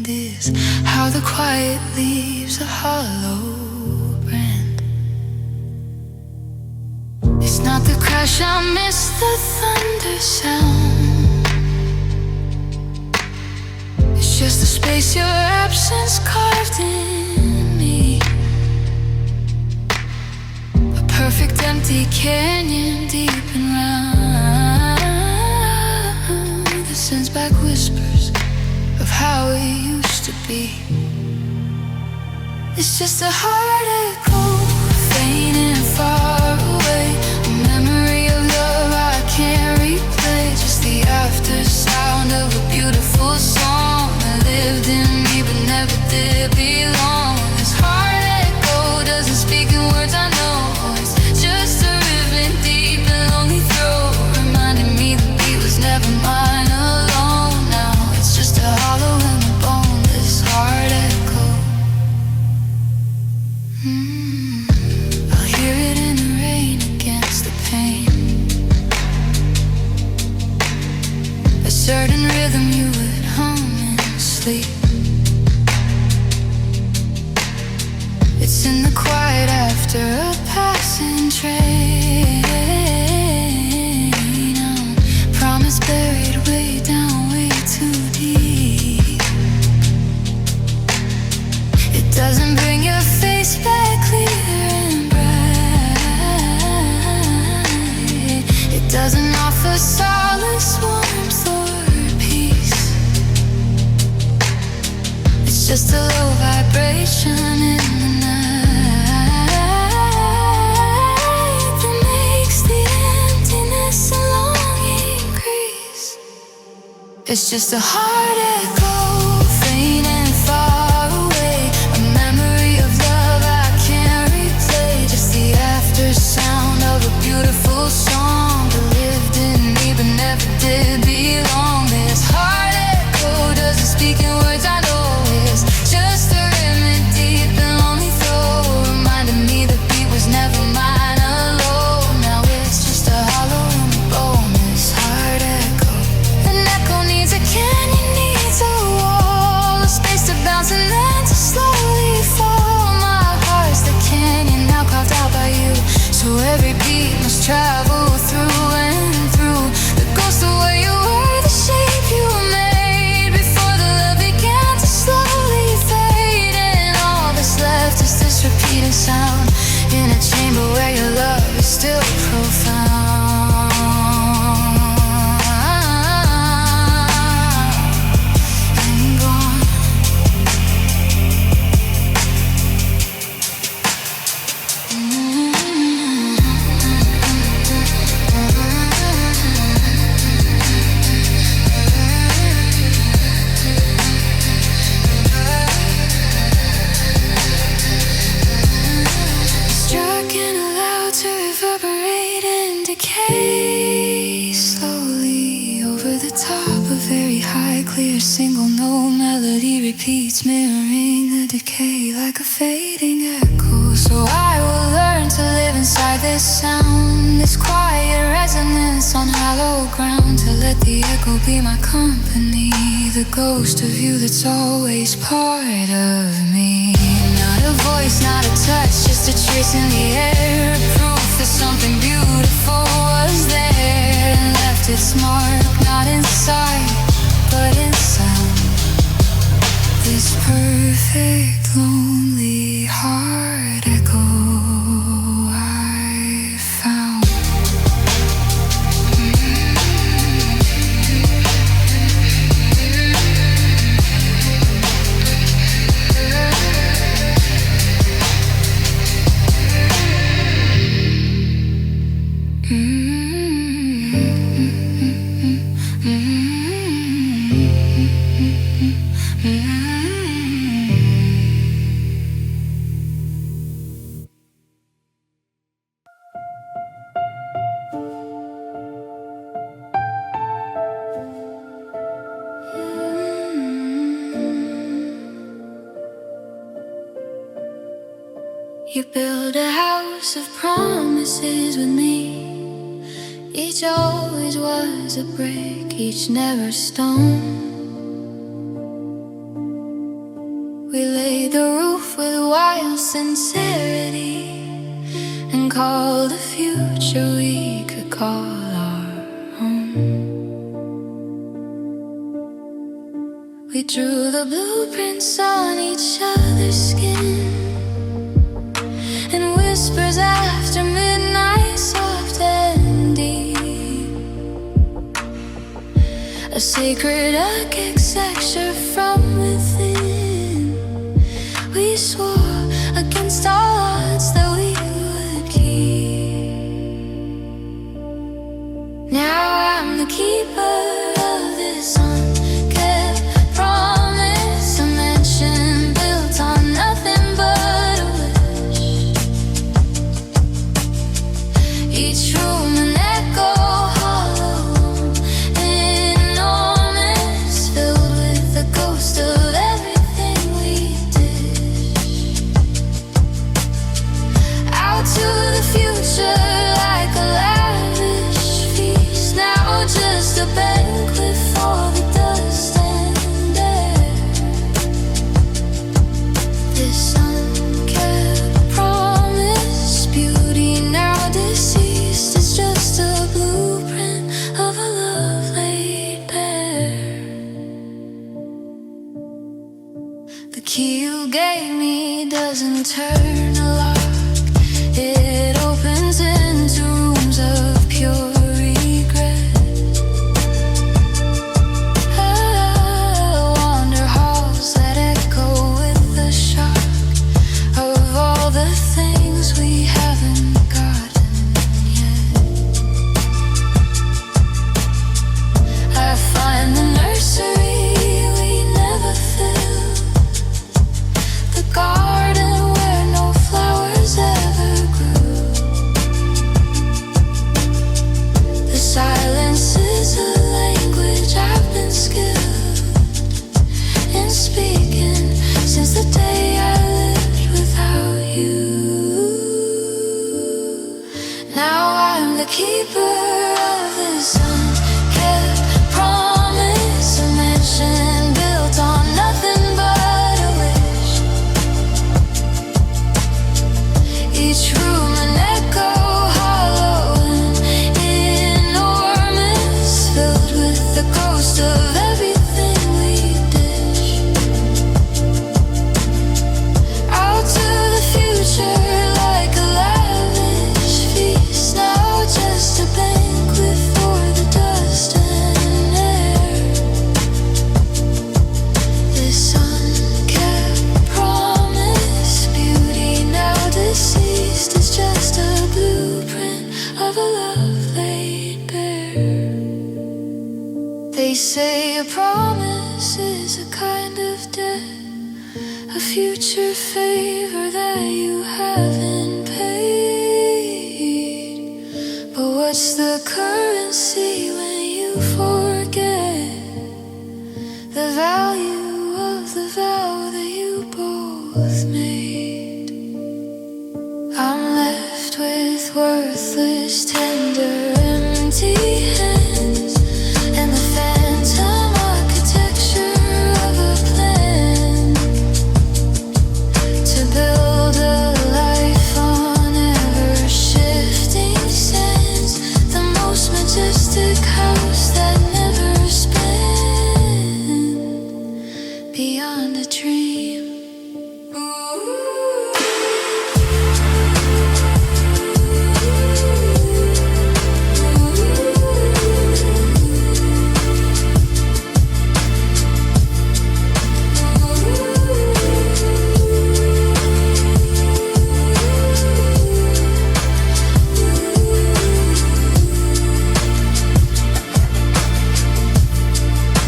is how the quiet leaves a hollow brand. It's not the crash, I miss the thunder sound. It's just the space your absence carved in me, a perfect empty canyon deep and round, that sends back whispers of how it used to be. It's just a heart echo, faint and far away, a memory of love I can't replay, just the after sound of a beautiful song that lived in me but never did belong. This heart echo doesn't speak in words, I know. It's just a ribbon deep and lonely throat, reminding me the beat was never mine alone. Now it's just a hollow in the bone, this heart echo. I'll hear it in the rain against the pain, a certain rhythm you would hum in sleep. It's in the quiet after a passing train, promise buried way down, way too deep. It doesn't bring your face back clear and bright, it doesn't offer solace, warmth or peace. It's just a heart echo, faint and far away. A memory of love I can't replay. Just the after sound of a beautiful song that lived in me but never did belong. This heart echo doesn't speak in words, I know it's just a rhythm deep and lonely throw, reminding me the beat was never mine alone. Now it's just a hollow in the bone. This heart echo, an echo needs a canyon, needs a wall, a space to bounce and then to slowly fall. My heart's the canyon now carved out by you, so every beat must travel through and through. The ghost of where you were, the shape you made before the love began to slowly fade. And all that's left is this repeating sound in a chamber where your love is still profound. And gone. Struck and allowed to reverberate and decay slowly over the top. A very high, clear, single note melody repeats, mirroring the decay like a fading echo. So I will learn to live inside this sound, this quiet resonance on hollow ground, to let the echo be my company, the ghost of you that's always part of me. Not a voice, not a touch, just a trace in the air, proof that something beautiful was there and left its mark, not inside, but in sound. This perfect, lonely heart echo I found. You build a house of promises with me. Each always was a brick, each never stone. We laid the roof with wild sincerity and called the future we could call our own. We drew the blueprints on each other's skin, and whispers after midnight, soft and deep. A sacred architecture from within. We swore against all odds that we would keep. Now I'm the keeper of this unkept promise, a mansion built on nothing but a wish. Each room an echo, hollow, enormous, filled with the ghost of everything we did. Out to the future like a lavish feast, now just a banquet for the dust and air. This unkept promise, beauty now deceased, is just the keeper of the sun. Kept promise, a mansion built on nothing but a wish. Each room an echo, hollow and enormous, filled with the ghost of everything we dish. Out to the future like a lavish feast, now just a banquet for the dust and air. This unkept promise, beauty now deceased, is just a blueprint of a love laid bare. They say a promise is a kind of debt, a future favor that you haven't paid. But what's the currency when you forget the value of the vow that you both made? I'm left with worthless, tender, empty hands, and the phantom architecture of a plan to build a life on ever-shifting sands, the most majestic house that never spanned beyond a dream.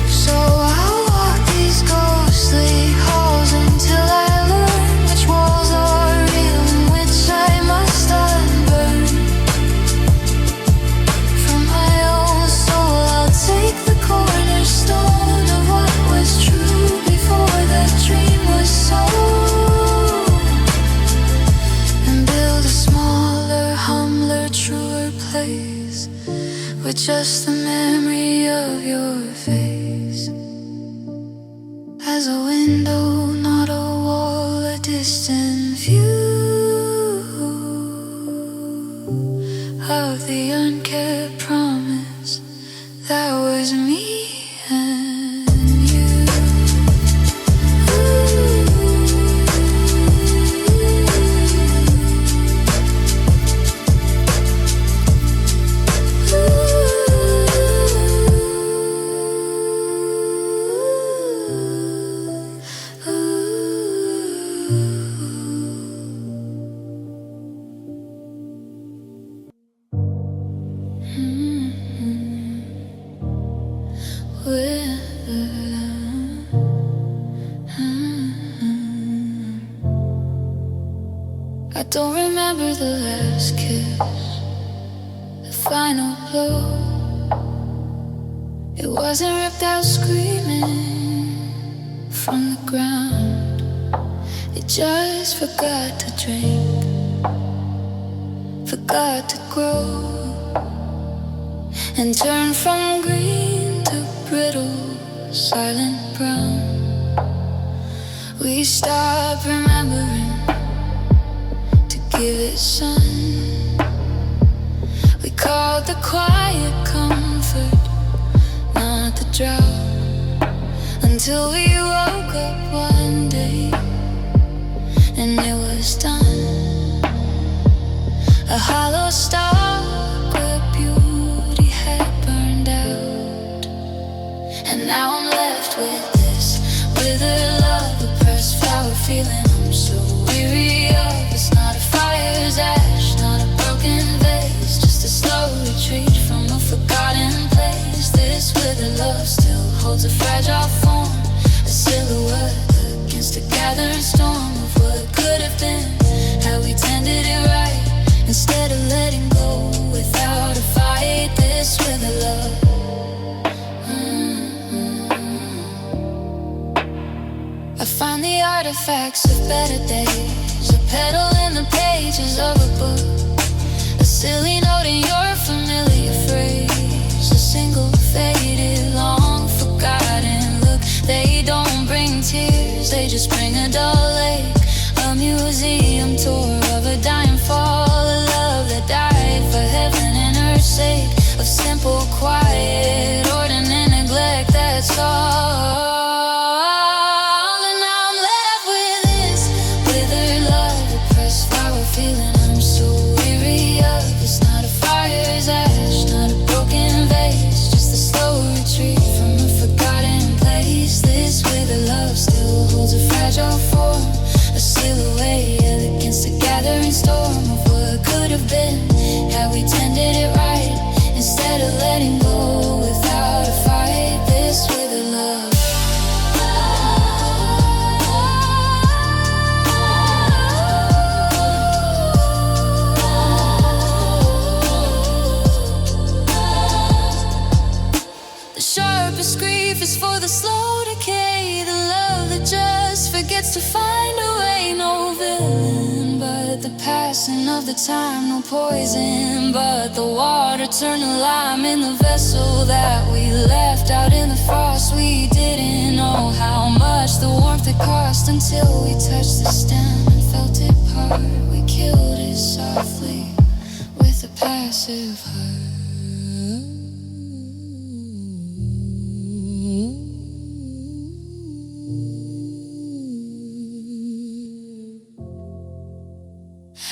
So I'll walk these ghostly halls until I learn which walls are real and which I must unburn. From my own soul I'll take the cornerstone of what was true before the dream was sold, and build a smaller, humbler, truer place with just the memory of your face as a window, not a wall, a distant view of the unkept promise that was me and you. I don't remember the last kiss, the final blow. It wasn't ripped out screaming from the ground. It just forgot to drink, forgot to grow, and turned from green to brittle, silent brown. We stopped remembering to give it sun. We called the quiet comfort, not the drought, until we woke up one day and it was done. A hollow stalk where beauty had burned out. And now I'm left with this withered love, oppressed flower feeling I'm so weary of. It's not a fire's ash, not a broken vase, just a slow retreat from a forgotten place. This withered love still holds a fragile form, a silhouette against a gathering storm of what could have been, how we tended it right, instead of letting go without a fight. This withered love. I find the artifacts of better days, a petal in the pages of a book, a silly note in your just bring a dull lake. A museum tour of a dying fall, a love that died for heaven and earth's sake. Of simple, quiet, ordinary neglect, that's all. And now I'm left with this withered love, oppressed flower feeling I'm so weary of. It's not a fire's ash, not a broken vase, just a slow retreat from a forgotten place. This withered love still holds a fragile form, a silhouette against a gathering storm of what could have been had we tended it right, instead of letting go without a fight. This withered love. The sharpest grief is for the slow decay, the love that just forgets to find a way. No villain but the passing of the time, no poison but the water turned to lime in the vessel that we left out in the frost. We didn't know how much the warmth it cost until we touched the stem and felt it part. We killed it softly with a passive heart.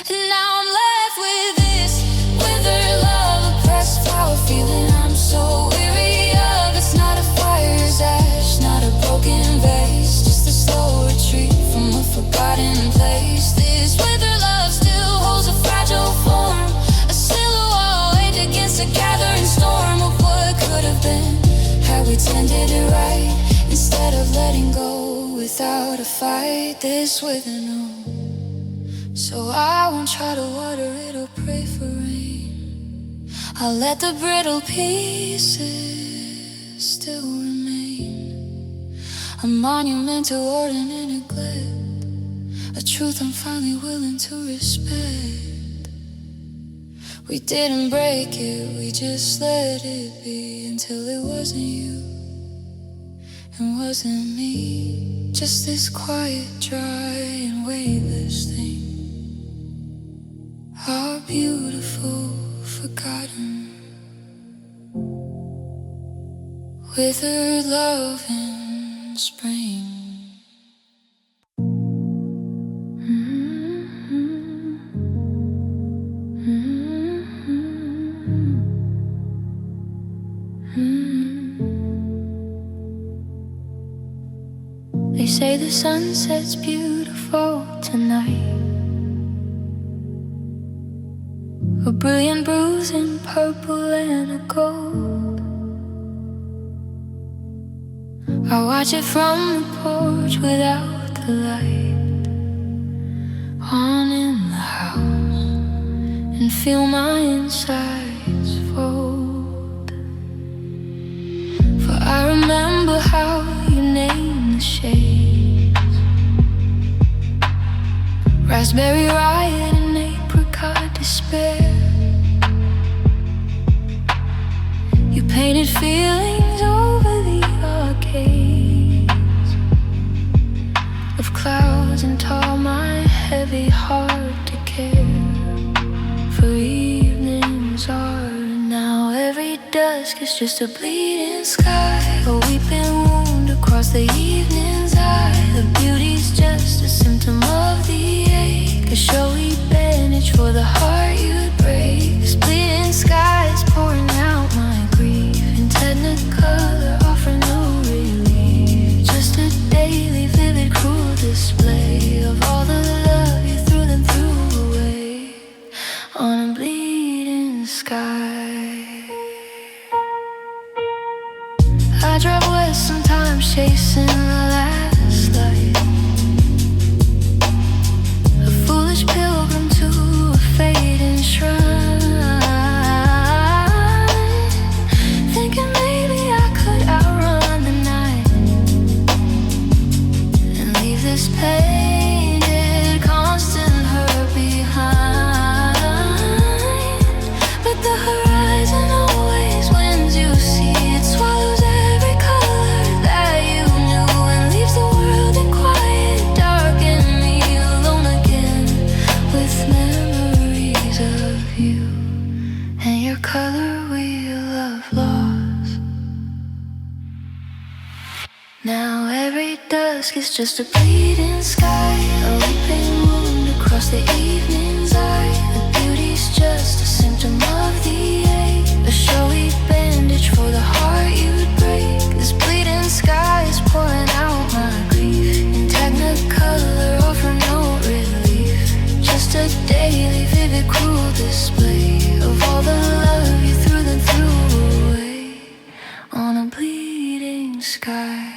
And now I'm left with this withered love, oppressed flower feeling I'm so weary of. It's not a fire's ash, not a broken vase, just a slow retreat from a forgotten place. This withered love still holds a fragile form, a silhouette against a gathering storm of what could have been had we tended it right, instead of letting go without a fight. This withered love. So I won't try to water it or pray for rain. I'll let the brittle pieces still remain, a monument to ordinary neglect, a truth I'm finally willing to respect. We didn't break it, we just let it be, until it wasn't you and wasn't me. Just this quiet, dry and weightless thing, our beautiful, forgotten, withered love in spring. They say the sunset's beautiful tonight, a brilliant bruise in purple and a gold. I watch it from the porch without the light on in the house, and feel my insides fold. For I remember how you named the shades, raspberry riot and apricot despair. You painted feelings over the arcades of clouds and taught my heavy heart to care. For evenings are now, every dusk is just a bleeding sky, a weeping wound across the evening's eye. The beauty's just a symptom of the ache, a showy bandage for the heart you'd break. This bleeding sky is pouring out my grief in technicolor, offering no relief. Just a daily, vivid, cruel display of all the love you threw them threw away on a bleeding sky. I drive west sometimes, chasing the last light, a foolish pilgrim to a fading shrine, thinking maybe I could outrun the night and leave this painted constant hurt behind. But the horizon always wins, you see, it swallows every color that you knew. is just a bleeding sky, a weeping wound across the evening's eye. The beauty's just a symptom of the ache, a showy bandage for the heart you'd break. This bleeding sky is pouring out my grief in technicolor, offer no relief. Just a daily, vivid, cruel display of all the love you threw then threw away on a bleeding sky.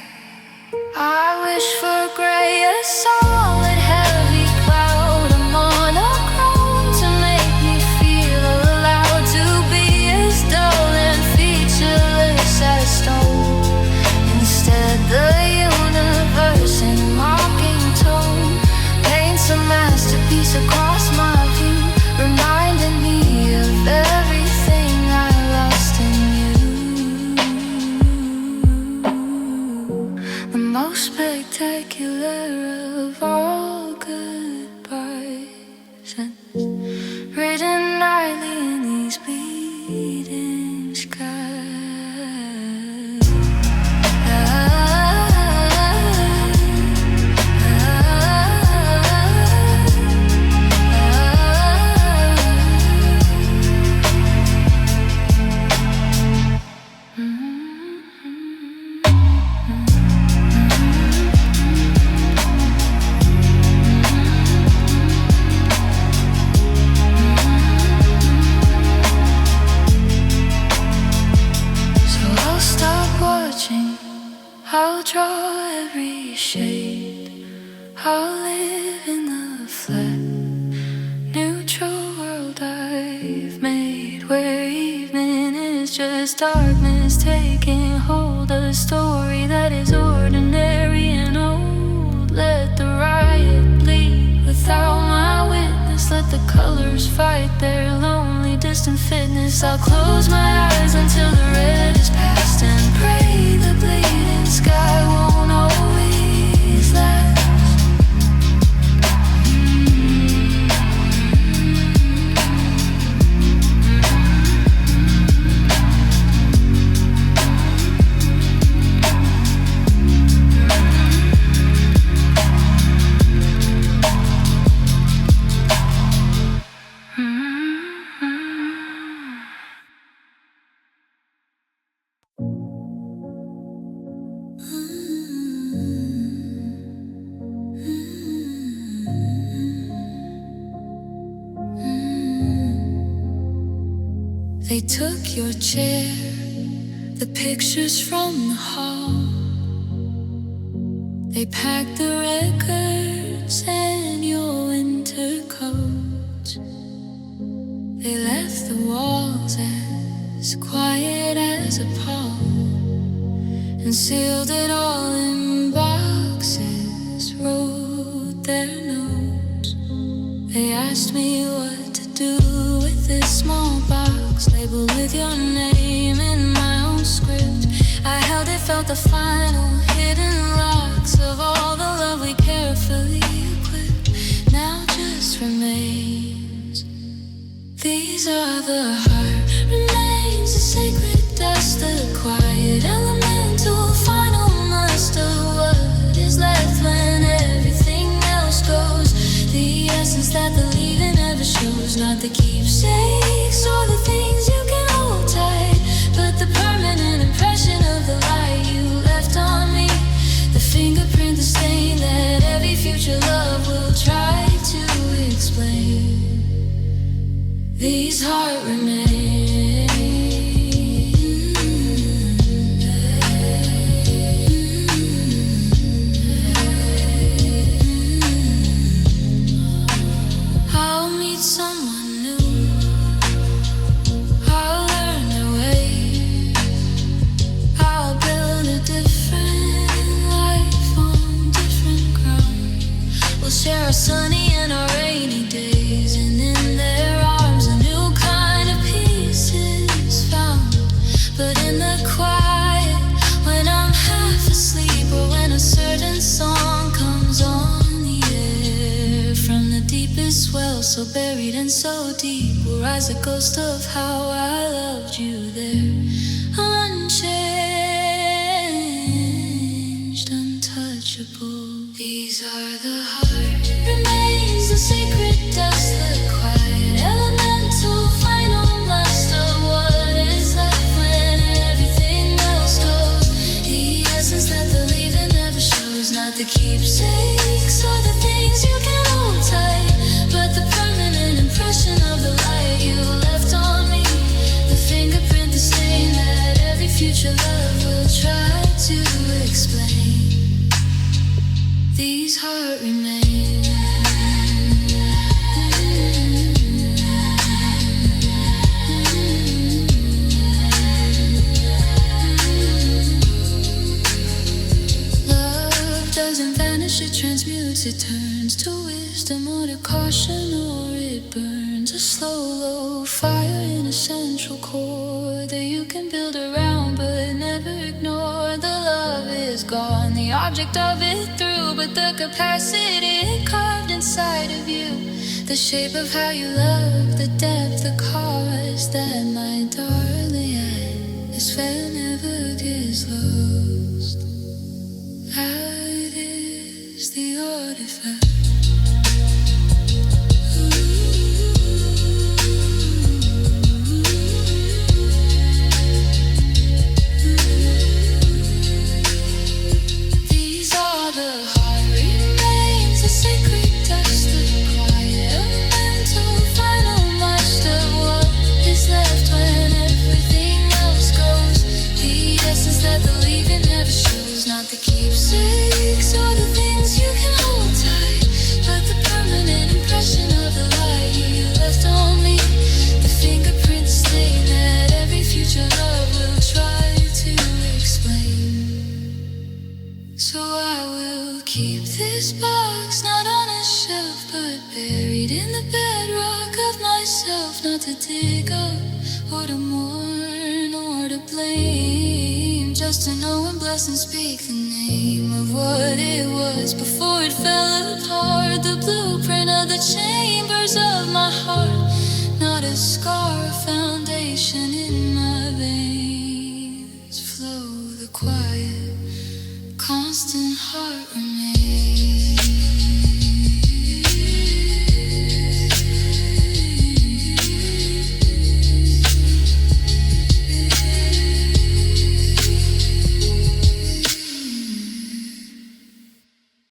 I wish for gray, a solid, heavy cloud, a monochrome to make me feel allowed to be as dull and featureless as stone. Instead, the universe in mocking tone paints a masterpiece across my view, reminding me of everything I lost in you. The most spectacular of all goodbyes, and written nightly in these bleeding skies. I'll draw every shade, I'll live in the flat, neutral world I've made, where evening is just darkness taking hold, a story that is ordinary and old. Let the riot bleed without my witness, let the colors fight their lonely distant fitness. I'll close my eyes until the red is past and pray the bleeding sky won't always last. They took your chair, the pictures from the hall. They packed the records and your winter coat. They left the walls as quiet as a pall and sealed it all in boxes, wrote their notes. They asked me what to do with this small box labeled with your name in my own script. I held it, felt the final hidden locks of all the love we carefully equipped. Now just remains. These are the heart remains, the sacred dust, the quiet elemental final must of what is left when everything else goes. The essence that the leaving never shows, not the keepsakes or the things you can hold tight, but the permanent impression of the light you left on me, the fingerprint, the stain that every future love will try to explain. These heart remains. I'll meet someone new, I'll learn their ways, I'll build a different life on different ground. We'll share our sunny and our rainy days, and in their arms a new kind of peace is found. But in the quiet, when I'm half asleep, or when a certain song comes on the air from the deepest well, so buried and so deep, will rise a ghost of how I loved you there, unchanged, untouchable. These are the heart remains, the sacred dust, the quiet elemental final master. What is left when everything else goes? The essence that the leaving never shows. Not the keepsakes or the things you can hold tight, but the permanent impression of the light you left on me. The fingerprint, the stain that every future love will try to explain. These heart remains. Love doesn't vanish, it transmutes, it turns to wisdom or to caution, or it burns a slow, low fire in a central core that you can build around but never ignore. The love is gone, the object of it through, but the capacity it carved inside of you. The shape of how you love, the depth, the cause that my darling had. This fair never gets lost. Light is the artifact. So I will keep this box, not on a shelf, but buried in the bedrock of myself. Not to dig up, or to mourn, or to blame, just to know and bless and speak the name of what it was before it fell apart. The blueprint of the chambers of my heart. Not a scar, a foundation in my veins. Flow the quiet, constant heart remains.